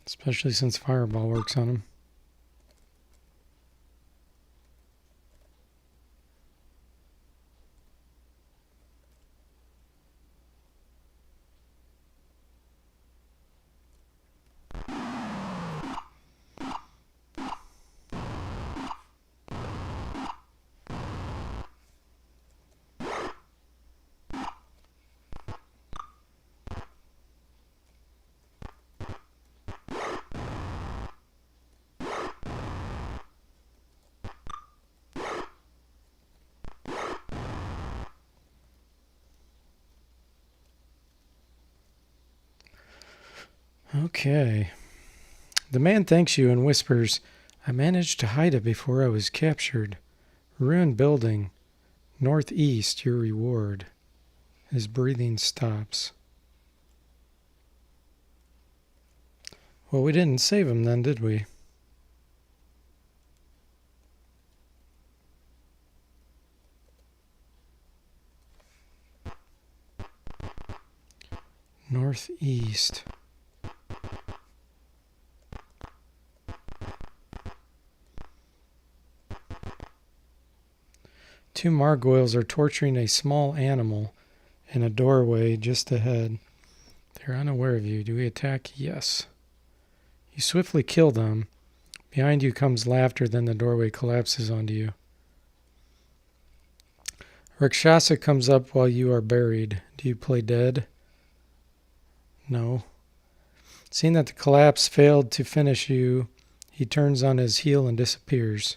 Especially since Fireball works on him. Okay. The man thanks you and whispers, I managed to hide it before I was captured. Ruined building. Northeast, your reward. His breathing stops. Well, we didn't save him then, did we? Northeast. Two Margoyles are torturing a small animal in a doorway just ahead. They're unaware of you. Do we attack? Yes. You swiftly kill them. Behind you comes laughter, then the doorway collapses onto you. Rakshasa comes up while you are buried. Do you play dead? No. Seeing that the collapse failed to finish you, he turns on his heel and disappears.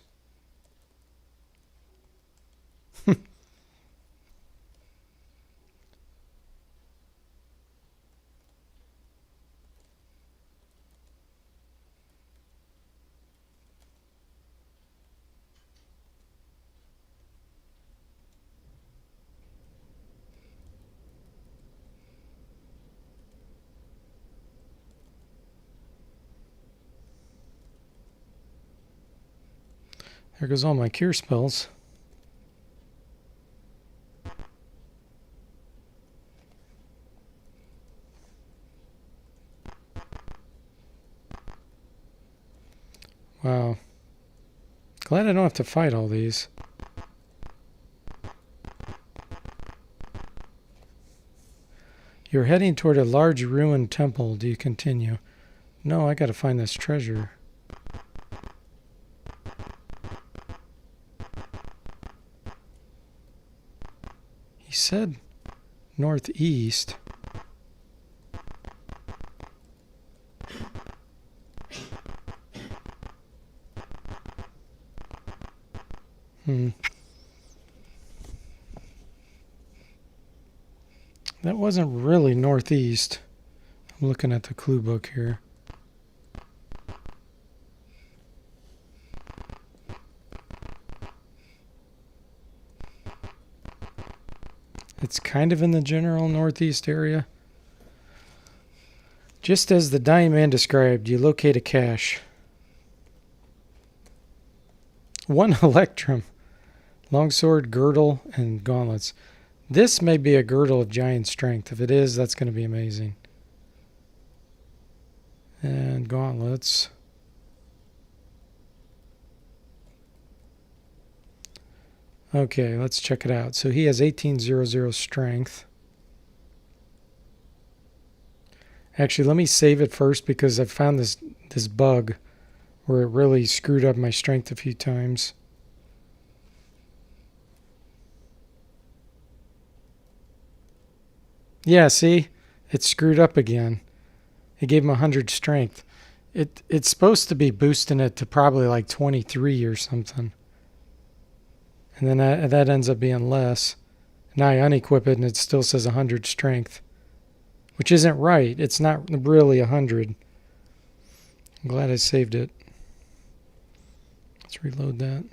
There goes all my cure spells. Wow. Glad I don't have to fight all these. You're heading toward a large ruined temple. Do you continue? No, I gotta find this treasure. He said northeast. That wasn't really northeast. I'm looking at the clue book here. It's kind of in the general northeast area. Just as the dying man described, you locate a cache. 1 electrum, longsword, girdle, and gauntlets. This may be a girdle of giant strength. If it is, that's going to be amazing. And gauntlets. Okay, let's check it out. So he has 1800 strength. Actually, let me save it first because I've found this bug where it really screwed up my strength a few times. Yeah, see? It screwed up again. It gave him 100 strength. It's supposed to be boosting it to probably like 23 or something. And then that ends up being less. Now I unequip it and it still says 100 strength. Which isn't right. It's not really 100. I'm glad I saved it. Let's reload that.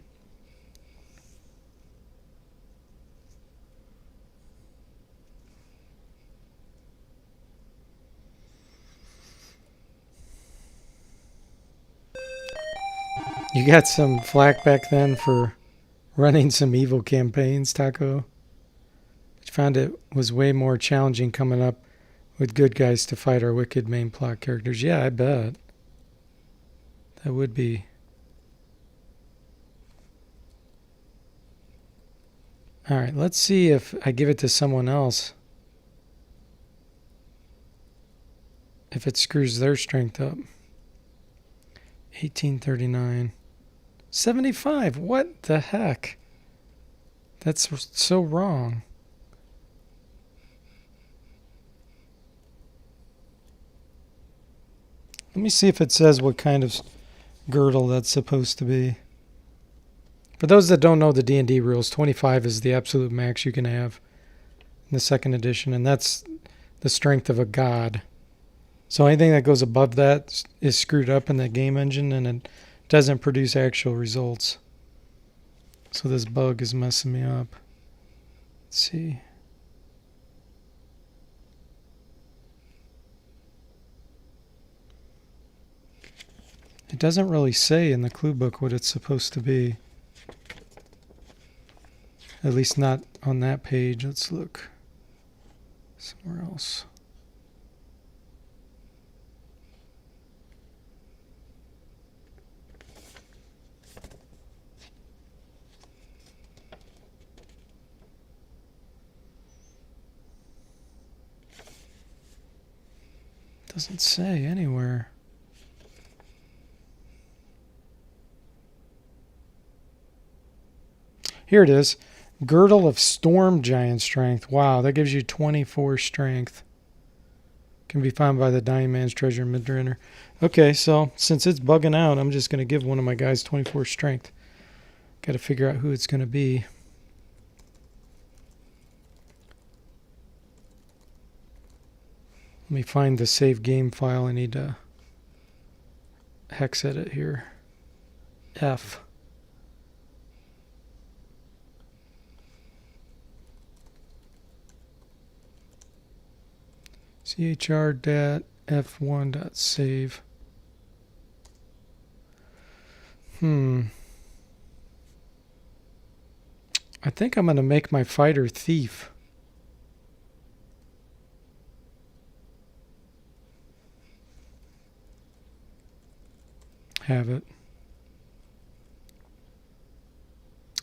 You got some flack back then for running some evil campaigns, Taco. I found it was way more challenging coming up with good guys to fight our wicked main plot characters. Yeah, I bet. That would be. Alright, let's see if I give it to someone else. If it screws their strength up. 1839. 75. What the heck? That's so wrong. Let me see if it says what kind of girdle that's supposed to be. For those that don't know the D&D rules, 25 is the absolute max you can have in the 2nd edition, and that's the strength of a god. So anything that goes above that is screwed up in the game engine, and it doesn't produce actual results. So this bug is messing me up. Let's see. It doesn't really say in the clue book what it's supposed to be. At least not on that page. Let's look somewhere else. Doesn't say anywhere. Here it is. Girdle of Storm Giant Strength. Wow, that gives you 24 strength. Can be found by the Dying Man's Treasure in Midranor. Okay, so since it's bugging out, I'm just going to give one of my guys 24 strength. Got to figure out who it's going to be. Let me find the save game file. I need to hex edit here. F. chr.f1.save. I think I'm going to make my fighter thief. Have it.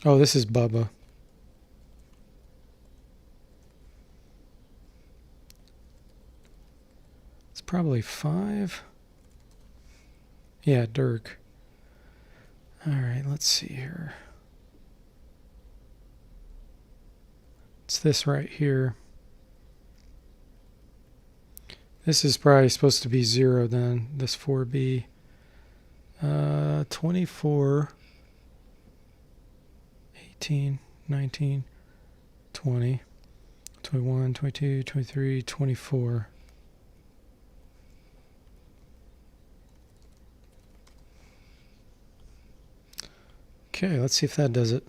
Oh, this is Bubba. It's probably 5. Yeah, Dirk. All right, let's see here. It's this right here. This is probably supposed to be 0 then, this 4B. 24, 18, 19, 20, 21, 22, 23, 24. Okay, let's see if that does it.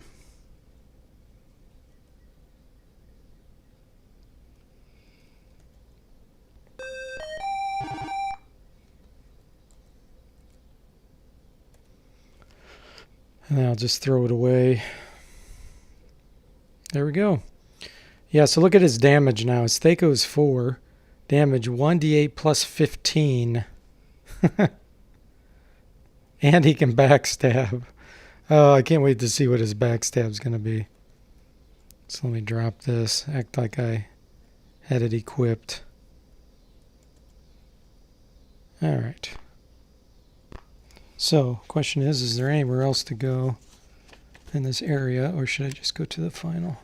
And then I'll just throw it away. There we go. Yeah, so look at his damage now. His Thaco is 4. Damage 1d8 plus 15. And he can backstab. Oh, I can't wait to see what his backstab's going to be. So let me drop this. Act like I had it equipped. All right. So, question is there anywhere else to go in this area, or should I just go to the final?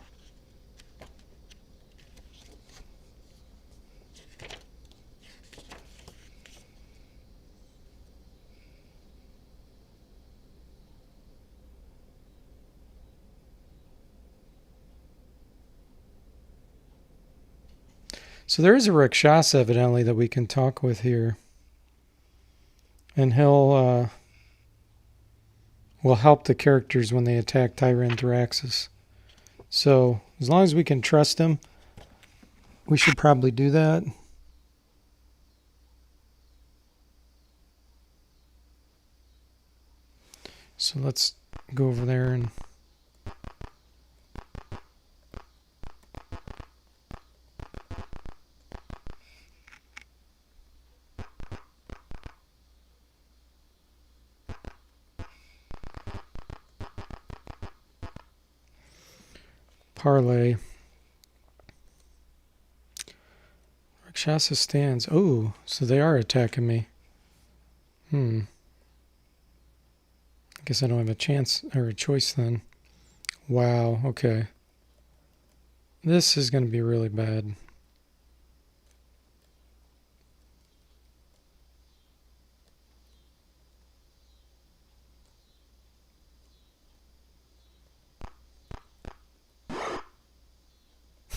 So there is a Rakshasa evidently that we can talk with here. And he'll will help the characters when they attack Tyranthraxis. So as long as we can trust him, we should probably do that. So let's go over there and parlay. Rakshasa stands. Oh, so they are attacking me. I guess I don't have a chance or a choice then. Wow, okay. This is going to be really bad.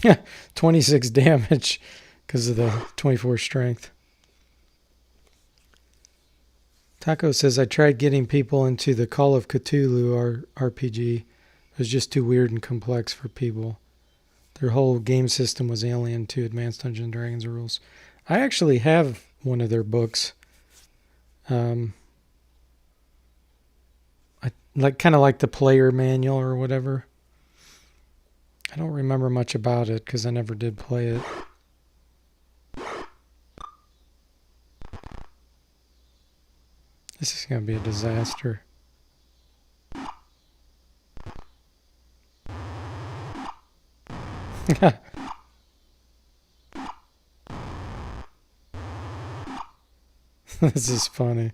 Yeah, 26 damage because of the 24 strength. Taco says, I tried getting people into the Call of Cthulhu RPG. It was just too weird and complex for people. Their whole game system was alien to Advanced Dungeons & Dragons rules. I actually have one of their books. like kind of like the player manual or whatever. I don't remember much about it because I never did play it. This is going to be a disaster. This is funny.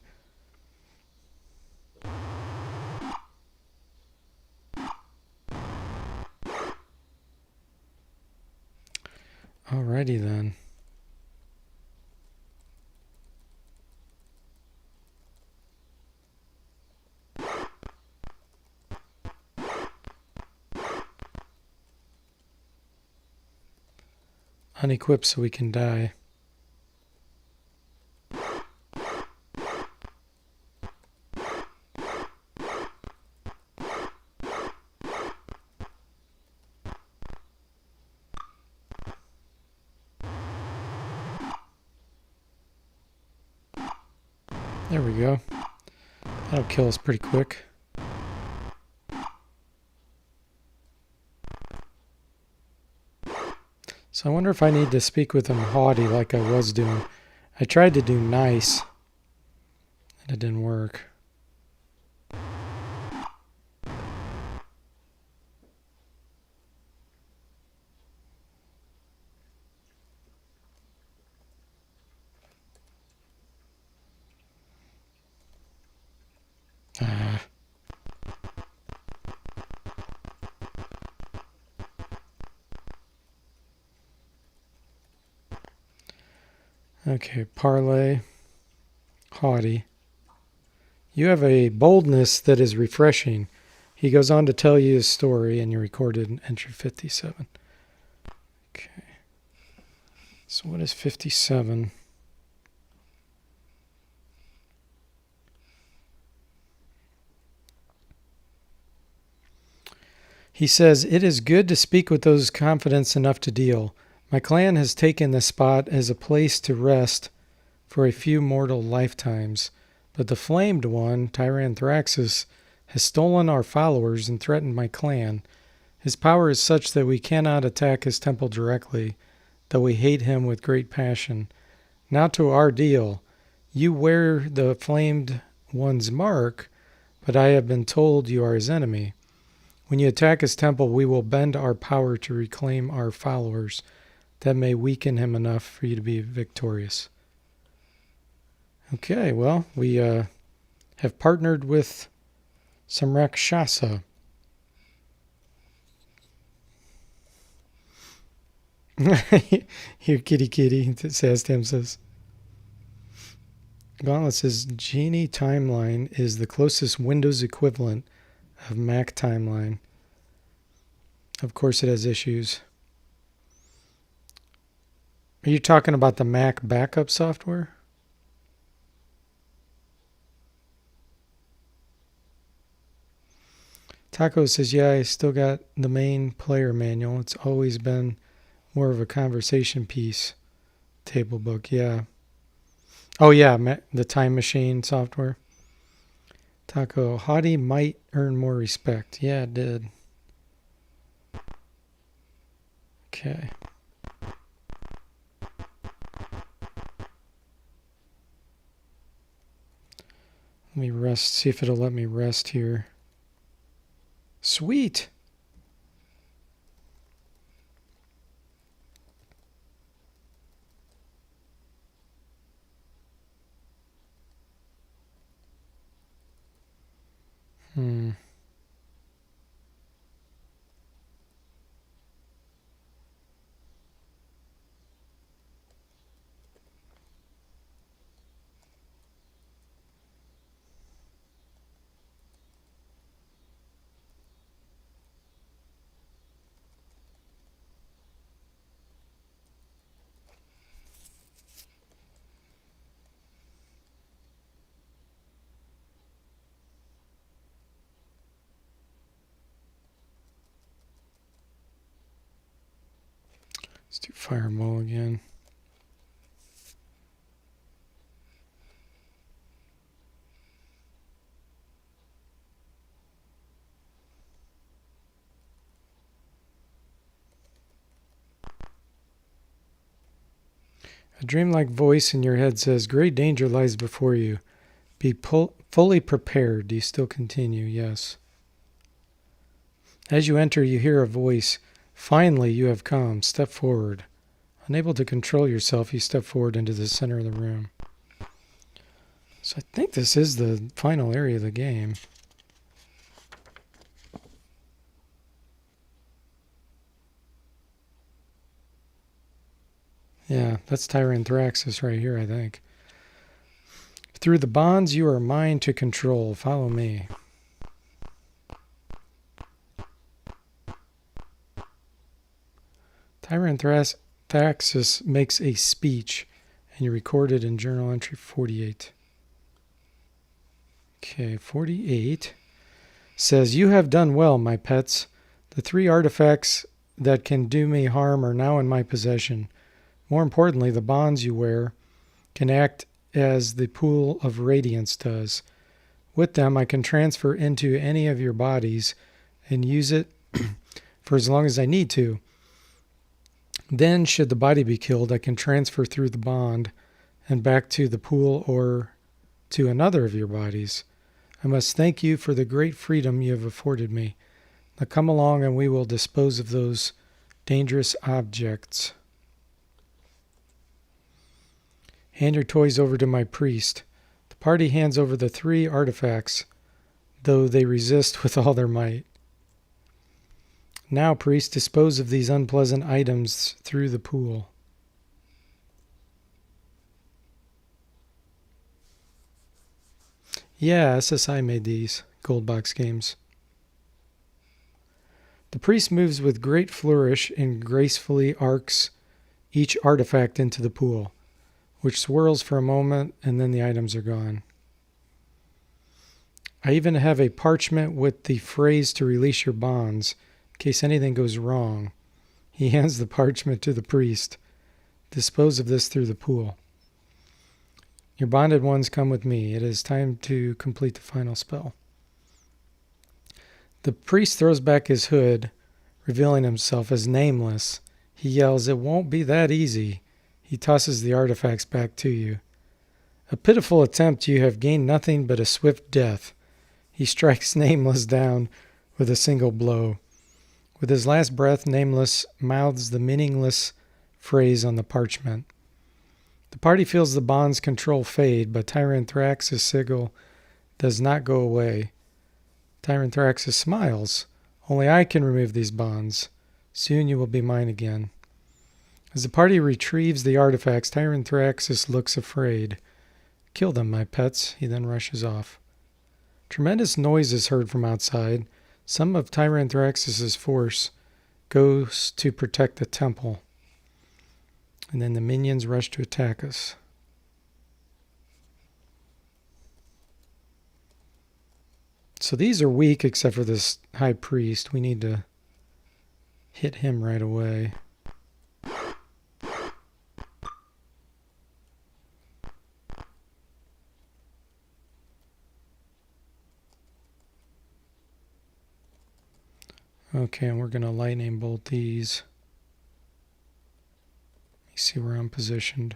Alrighty then. Unequip so we can die. There we go. That'll kill us pretty quick. So I wonder if I need to speak with him haughty like I was doing. I tried to do nice, and it didn't work. Okay, parlay, haughty. You have a boldness that is refreshing. He goes on to tell you his story, and you recorded in entry 57. Okay. So what is 57? He says, "It is good to speak with those confidence enough to deal. My clan has taken this spot as a place to rest for a few mortal lifetimes, but the Flamed One, Tyranthraxis, has stolen our followers and threatened my clan. His power is such that we cannot attack his temple directly, though we hate him with great passion. Now to our deal. You wear the Flamed One's mark, but I have been told you are his enemy. When you attack his temple, we will bend our power to reclaim our followers. That may weaken him enough for you to be victorious." Okay, well, we have partnered with some Rakshasa. Here, kitty, Sastam says. Gauntlet says, Genie Timeline is the closest Windows equivalent of Mac Timeline. Of course it has issues. Are you talking about the Mac backup software? Taco says, yeah, I still got the main player manual. It's always been more of a conversation piece. Table book, yeah. Oh, yeah, the Time Machine software. Taco, haughty might earn more respect. Yeah, it did. Okay. Let me rest, see if it'll let me rest here. Sweet. Let's do Fire Mulligan. A dreamlike voice in your head says, great danger lies before you. Be fully prepared. Do you still continue? Yes. As you enter, you hear a voice. Finally, you have come. Step forward. Unable to control yourself, you step forward into the center of the room. So I think this is the final area of the game. Yeah, that's Tyranthraxis right here, I think. Through the bonds you are mine to control. Follow me. Tyranthraxis makes a speech, and you record it in journal entry 48. Okay, 48 says, you have done well, my pets. The 3 artifacts that can do me harm are now in my possession. More importantly, the bonds you wear can act as the pool of radiance does. With them, I can transfer into any of your bodies and use it for as long as I need to. Then, should the body be killed, I can transfer through the bond and back to the pool or to another of your bodies. I must thank you for the great freedom you have afforded me. Now come along and we will dispose of those dangerous objects. Hand your toys over to my priest. The party hands over the 3 artifacts, though they resist with all their might. Now, priest, dispose of these unpleasant items through the pool. Yeah, SSI made these gold box games. The priest moves with great flourish and gracefully arcs each artifact into the pool, which swirls for a moment and then the items are gone. I even have a parchment with the phrase to release your bonds in case anything goes wrong. He hands the parchment to the priest. Dispose of this through the pool. Your bonded ones come with me. It is time to complete the final spell. The priest throws back his hood, revealing himself as nameless. He yells, it won't be that easy. He tosses the artifacts back to you. A pitiful attempt, you have gained nothing but a swift death. He strikes Nameless down with a single blow. With his last breath, Nameless mouths the meaningless phrase on the parchment. The party feels the bond's control fade, but Tyranthraxis' sigil does not go away. Tyranthraxis smiles. Only I can remove these bonds. Soon you will be mine again. As the party retrieves the artifacts, Tyranthraxis looks afraid. Kill them, my pets. He then rushes off. Tremendous noise is heard from outside. Some of Tyranthraxis' force goes to protect the temple. And then the minions rush to attack us. So these are weak except for this high priest. We need to hit him right away. Okay, and we're going to lightning bolt these. Let me see where I'm positioned.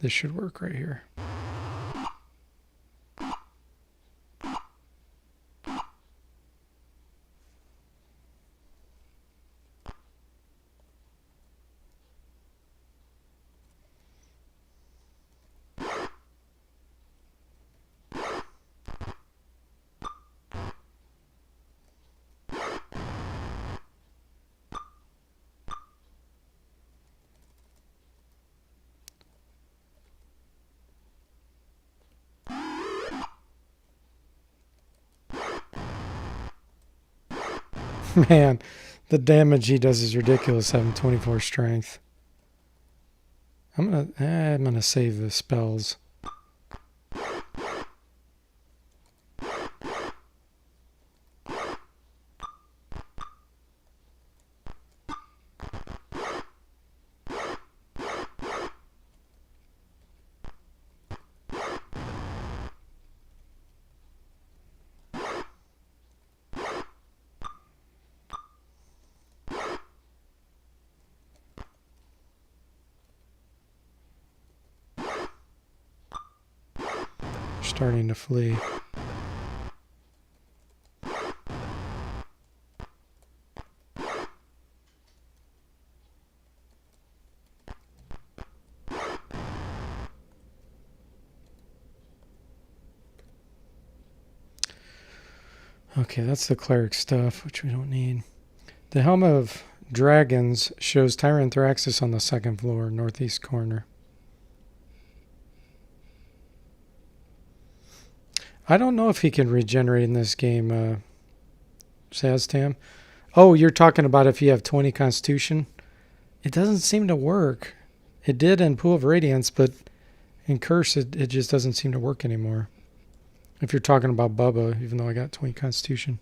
This should work right here. Man, the damage he does is ridiculous, having 24 strength. I'm gonna save the spells. starting to flee. Okay, that's the cleric stuff, which we don't need. The Helm of Dragons shows Tyranthraxis on the second floor, northeast corner. I don't know if he can regenerate in this game, Saztam. Oh, you're talking about if you have 20 Constitution? It doesn't seem to work. It did in Pool of Radiance, but in Curse, it just doesn't seem to work anymore. If you're talking about Bubba, even though I got 20 Constitution.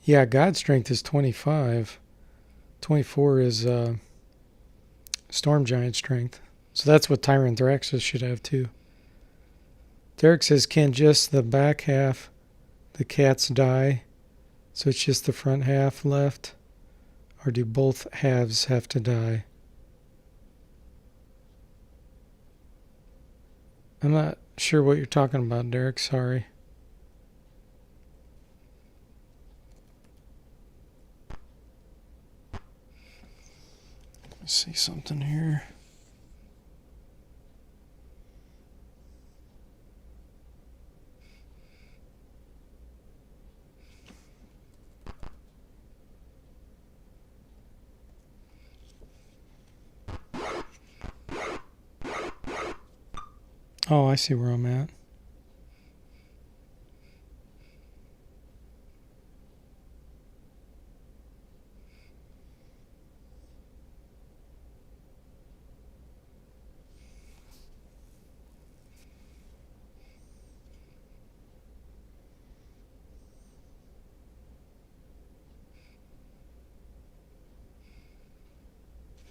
Yeah, God Strength is 25. 24 is Storm Giant Strength. So that's what Tyranthraxis should have too. Derek says, can just the back half, the cats die? So it's just the front half left? Or do both halves have to die? I'm not sure what you're talking about, Derek. Sorry. Let's see something here. Oh, I see where I'm at.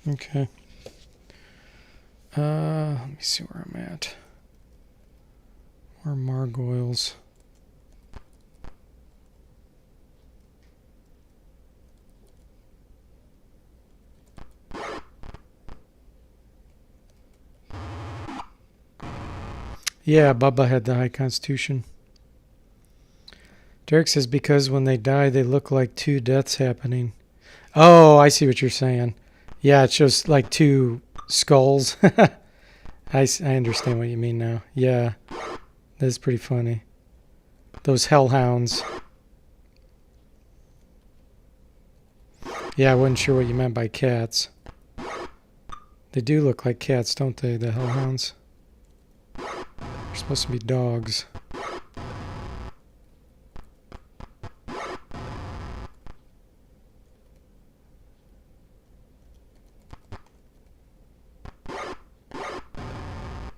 Okay. Let me see where I'm at. More Margoyles. Yeah, Bubba had the high constitution. Derek says because when they die, they look like two deaths happening. Oh, I see what you're saying. Yeah, it shows like two skulls. I understand what you mean now. Yeah, that's pretty funny. Those hellhounds. Yeah, I wasn't sure what you meant by cats. They do look like cats, don't they, the hellhounds? They're supposed to be dogs.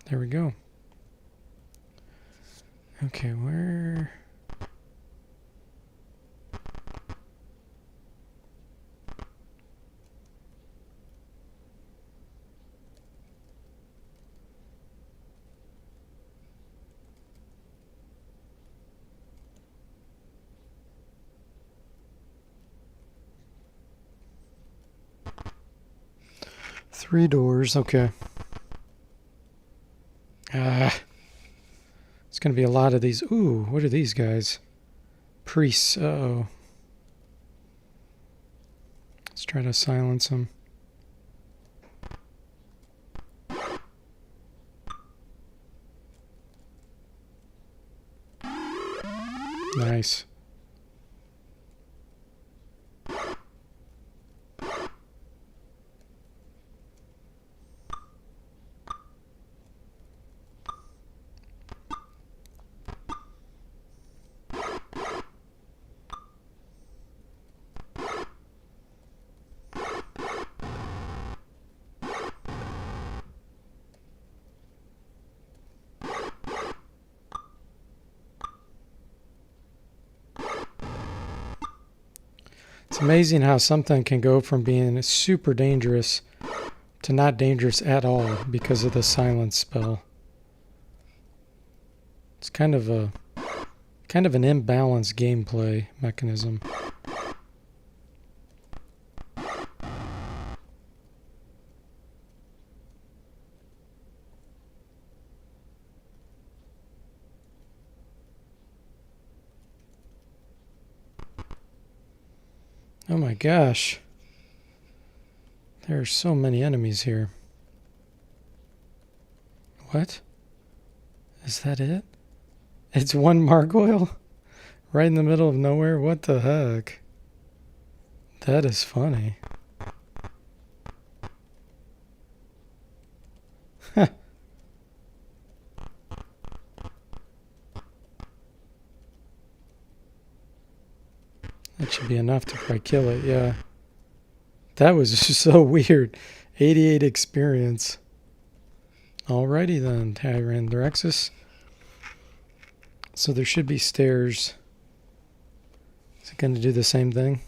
There we go. Okay, where... Three doors, okay. It's going to be a lot of these. Ooh, what are these guys? Priests, uh-oh. Let's try to silence them. Nice. It's amazing how something can go from being super dangerous to not dangerous at all because of the silence spell. It's kind of an imbalanced gameplay mechanism. Oh my gosh. There are so many enemies here. What? Is that it? It's one Margoyle? Right in the middle of nowhere? What the heck? That is funny. That should be enough to probably kill it, yeah. That was just so weird. 88 experience. Alrighty then, Tyrannodrexus. So there should be stairs. Is it going to do the same thing?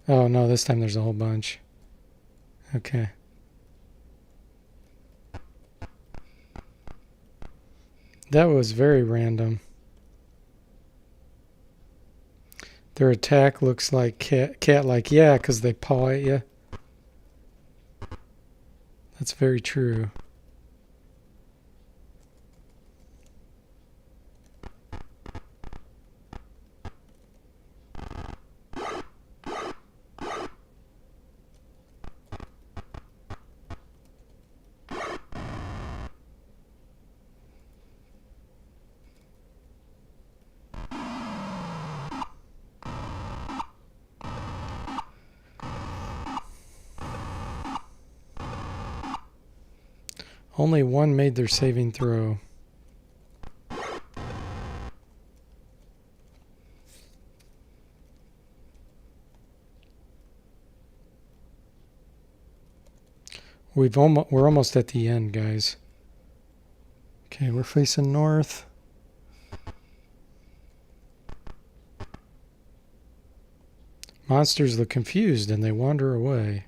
Oh no, this time there's a whole bunch. Okay. That was very random. Their attack looks like cat-like. Yeah, because they paw at you. That's very true. Only one made their saving throw. We're almost at the end, guys. Okay, we're facing north. Monsters look confused and they wander away.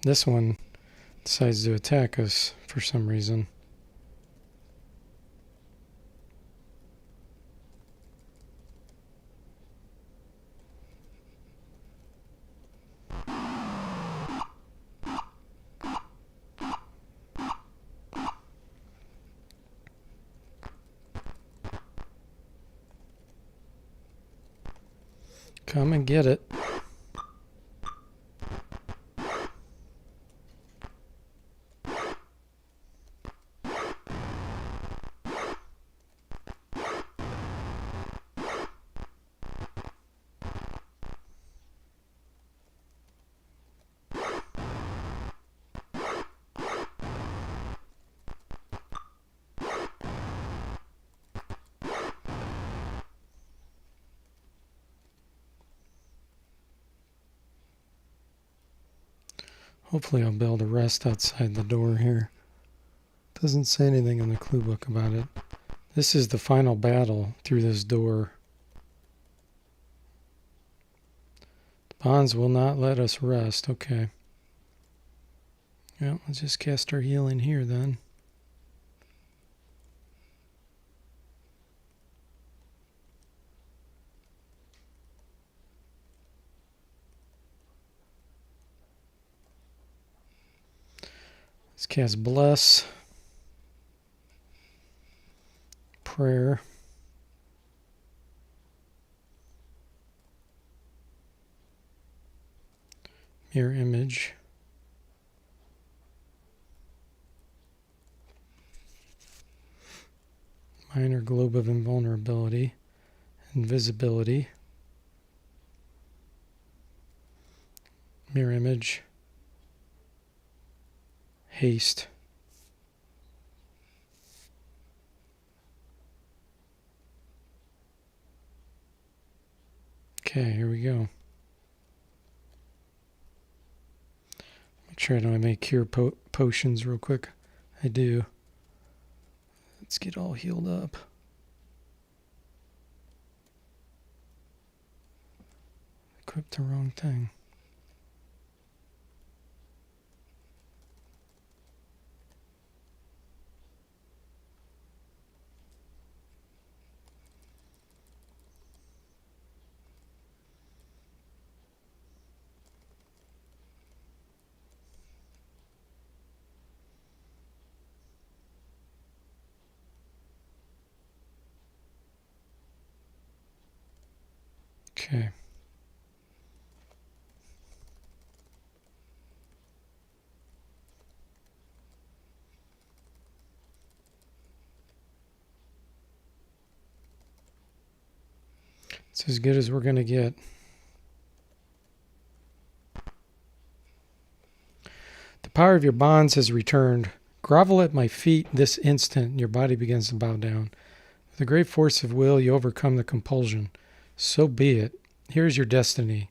This one decides to attack us for some reason. Come and get it. Hopefully I'll be able to rest outside the door here. Doesn't say anything in the clue book about it. This is the final battle through this door. The bonds will not let us rest. Okay. Well, let's just cast our healing here then. Let's cast Bless. Prayer. Mirror Image. Minor Globe of Invulnerability. Invisibility. Mirror Image. Haste. Okay, here we go. Make sure I don't have any cure potions real quick. I do. Let's get all healed up. Equipped the wrong thing. Okay. It's as good as we're going to get. The power of your bonds has returned. Grovel at my feet this instant, and your body begins to bow down. With a great force of will, you overcome the compulsion. So be it. Here is your destiny.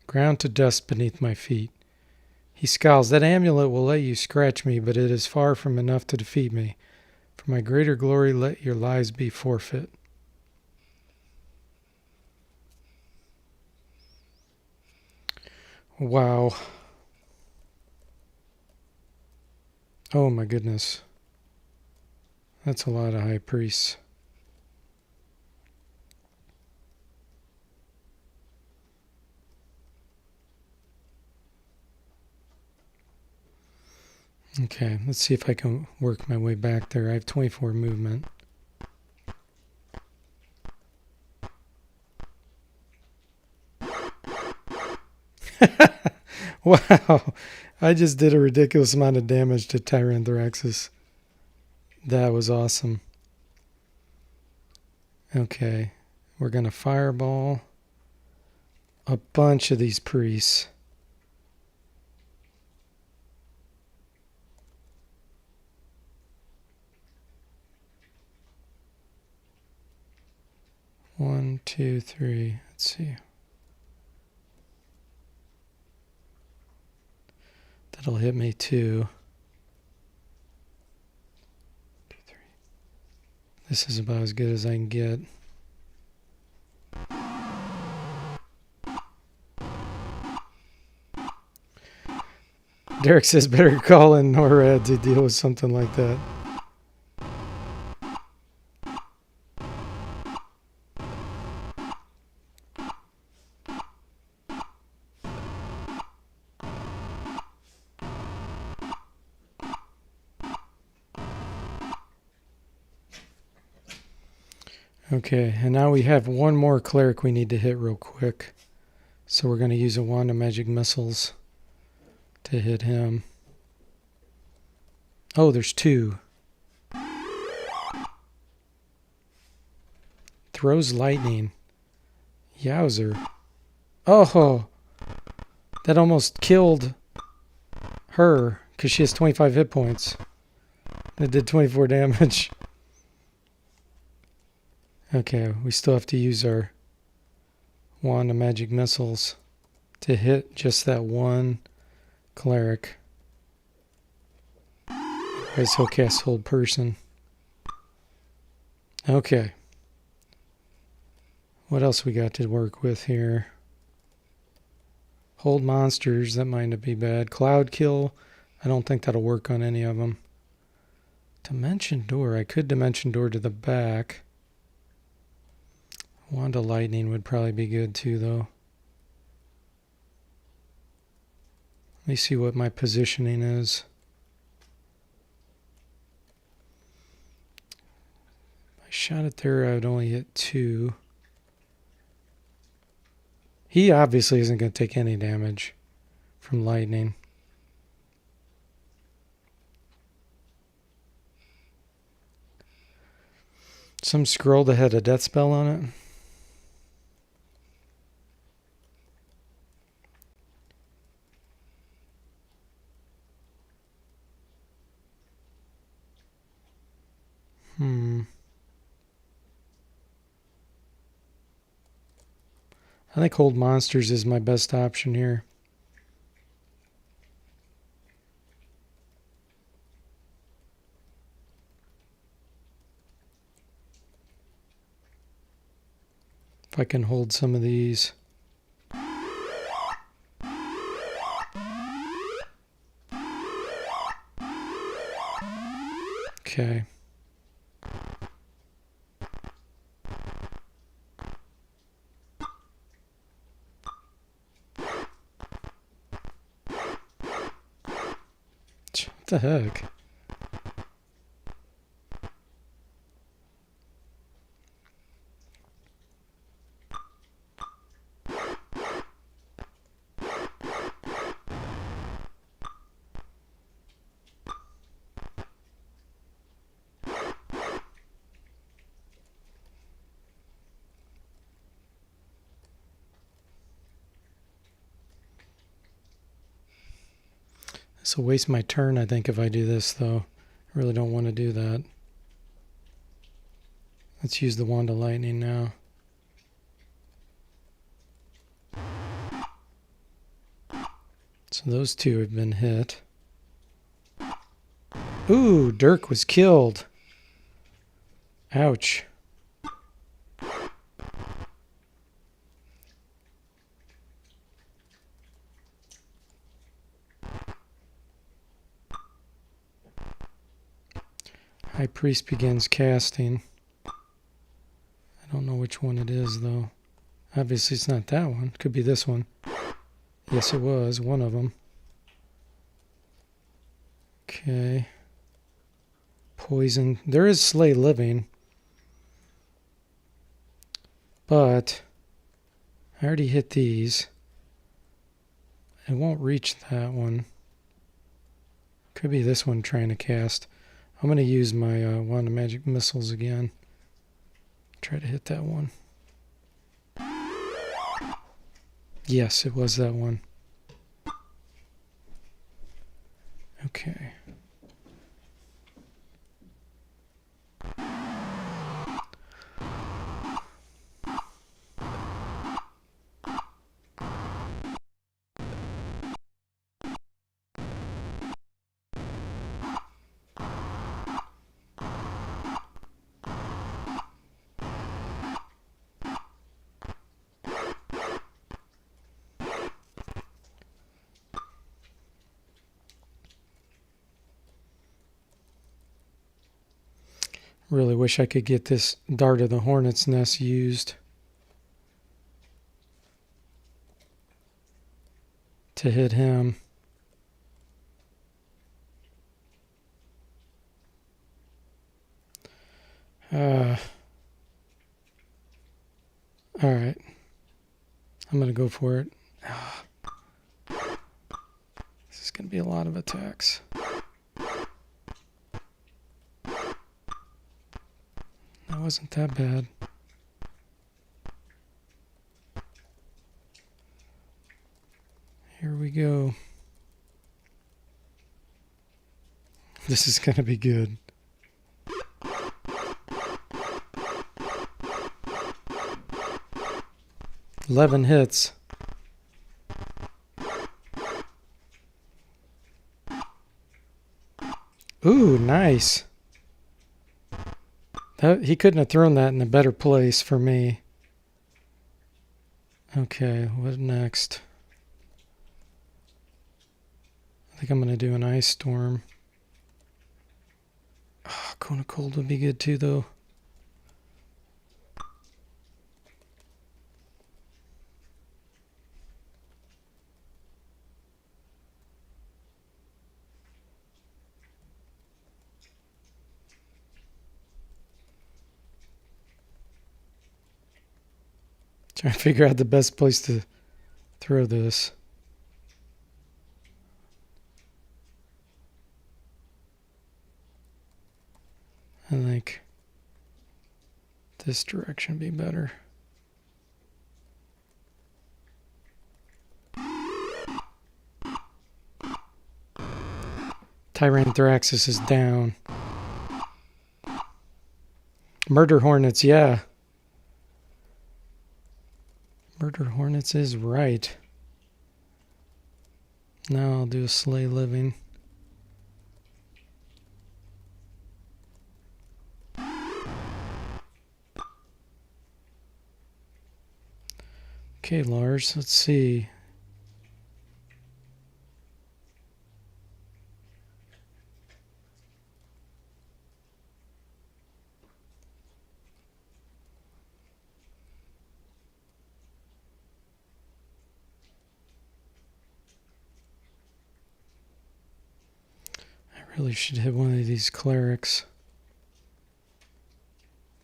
Ground to dust beneath my feet. He scowls. That amulet will let you scratch me, but it is far from enough to defeat me. For my greater glory, let your lives be forfeit. Wow. Oh my goodness. That's a lot of high priests. Okay, let's see if I can work my way back there. I have 24 movement. Wow, I just did a ridiculous amount of damage to Tyranthraxis. That was awesome. Okay, we're going to fireball a bunch of these priests. One, two, three. Let's see. That'll hit me too. 2, 3. This is about as good as I can get. Derek says better call in NORAD to deal with something like that. Okay, and now we have one more cleric we need to hit real quick. So we're going to use a wand of magic missiles to hit him. Oh, there's two. Throws lightning. Yowzer. Oh, that almost killed her because she has 25 hit points. It did 24 damage. Okay, we still have to use our wand of magic missiles to hit just that one cleric. Otherwise he'll cast hold person. Okay. What else we got to work with here? Hold monsters, that might not be bad. Cloud kill, I don't think that'll work on any of them. Dimension door, I could dimension door to the back. Wand of lightning would probably be good too though. Let me see what my positioning is. If I shot it there, I would only hit 2. He obviously isn't going to take any damage from lightning. Some scroll that had a death spell on it. I think hold monsters is my best option here. If I can hold some of these. Okay. What the heck? This will waste my turn, I think, if I do this, though. I really don't want to do that. Let's use the Wand of Lightning now. So those two have been hit. Ooh, Dirk was killed. Ouch. High Priest begins casting. I don't know which one it is, though. Obviously, it's not that one. Could be this one. Yes, it was. One of them. Okay. Poison. There is Slay Living. But I already hit these. It won't reach that one. Could be this one trying to cast. I'm going to use my Wand of Magic Missiles again. Try to hit that one. Yes, it was that one. Okay. Really wish I could get this Dart of the Hornet's Nest used to hit him. Alright. I'm going to go for it. This is going to be a lot of attacks. That wasn't that bad. Here we go. This is going to be good. $11 hits. Ooh, nice. He couldn't have thrown that in a better place for me. Okay, what next? I think I'm going to do an Ice Storm. Oh, Cone of Cold would be good too, though. Trying to figure out the best place to throw this. I think this direction would be better. Tyranthraxis is down. Murder Hornets, yeah. Murder Hornets is right. Now I'll do a Slay Living. Okay, Lars, let's see. I really should hit one of these clerics.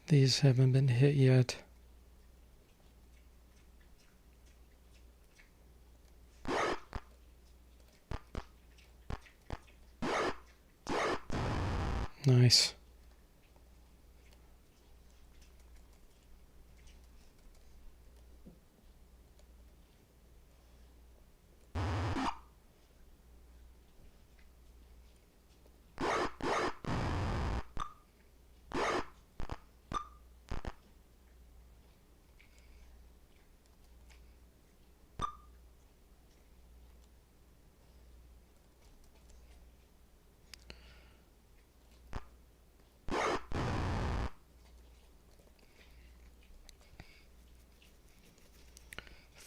These haven't been hit yet. Nice.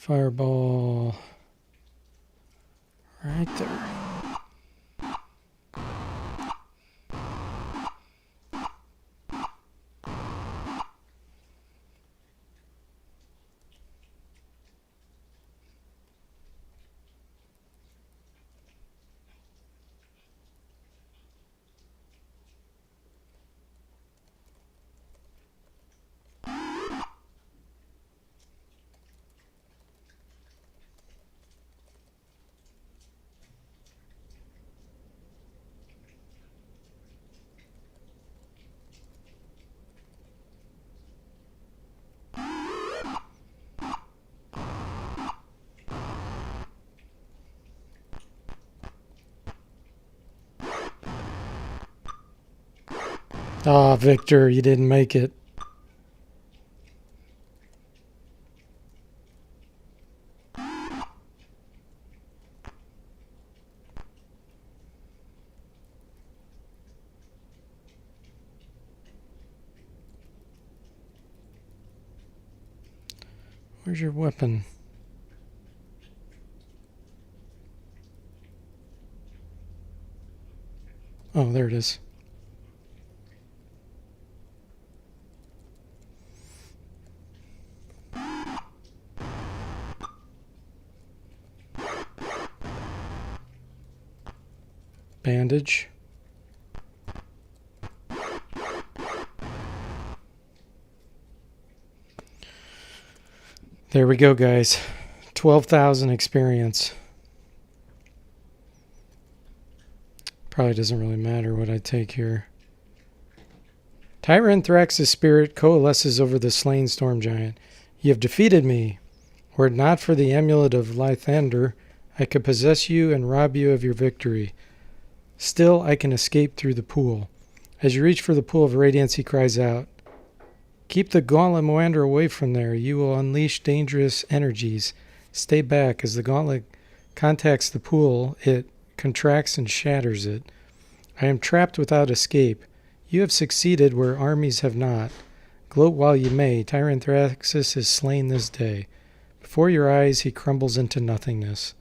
Fireball right there. Ah, Victor, you didn't make it. Where's your weapon? Oh, there it is. Bandage. There we go, guys. 12,000 experience. Probably doesn't really matter what I take here. Tyranthrax's spirit coalesces over the slain storm giant. You have defeated me. Were it not for the amulet of Lythander, I could possess you and rob you of your victory. Still, I can escape through the pool. As you reach for the pool of radiance, he cries out, "Keep the gauntlet Moander away from there. You will unleash dangerous energies. Stay back." As the gauntlet contacts the pool, it contracts and shatters it. I am trapped without escape. You have succeeded where armies have not. Gloat while you may. Tyranthraxis is slain this day. Before your eyes, he crumbles into nothingness.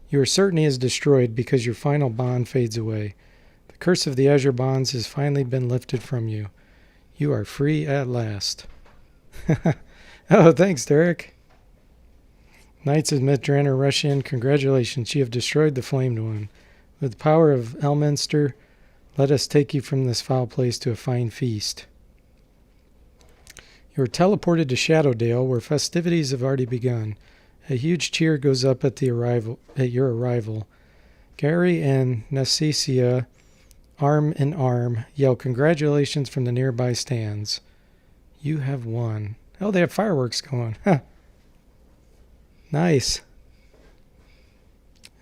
You are certain he is destroyed because your final bond fades away. The curse of the Azure bonds has finally been lifted from you. You are free at last. Oh, thanks, Derek. Knights of Mithrandir rush in. Congratulations, you have destroyed the Flamed One. With the power of Elminster, let us take you from this foul place to a fine feast. You are teleported to Shadowdale, where festivities have already begun. A huge cheer goes up at your arrival. Gary and Nassicia, arm in arm, yell congratulations from the nearby stands. You have won. Oh, they have fireworks going. Huh. Nice.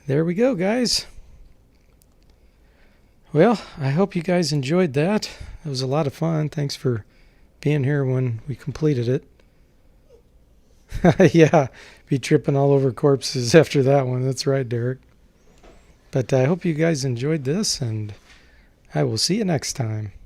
There we go, guys. Well, I hope you guys enjoyed that. It was a lot of fun. Thanks for being here when we completed it. Yeah, be tripping all over corpses after that one. That's right, Derek. But I hope you guys enjoyed this, and I will see you next time.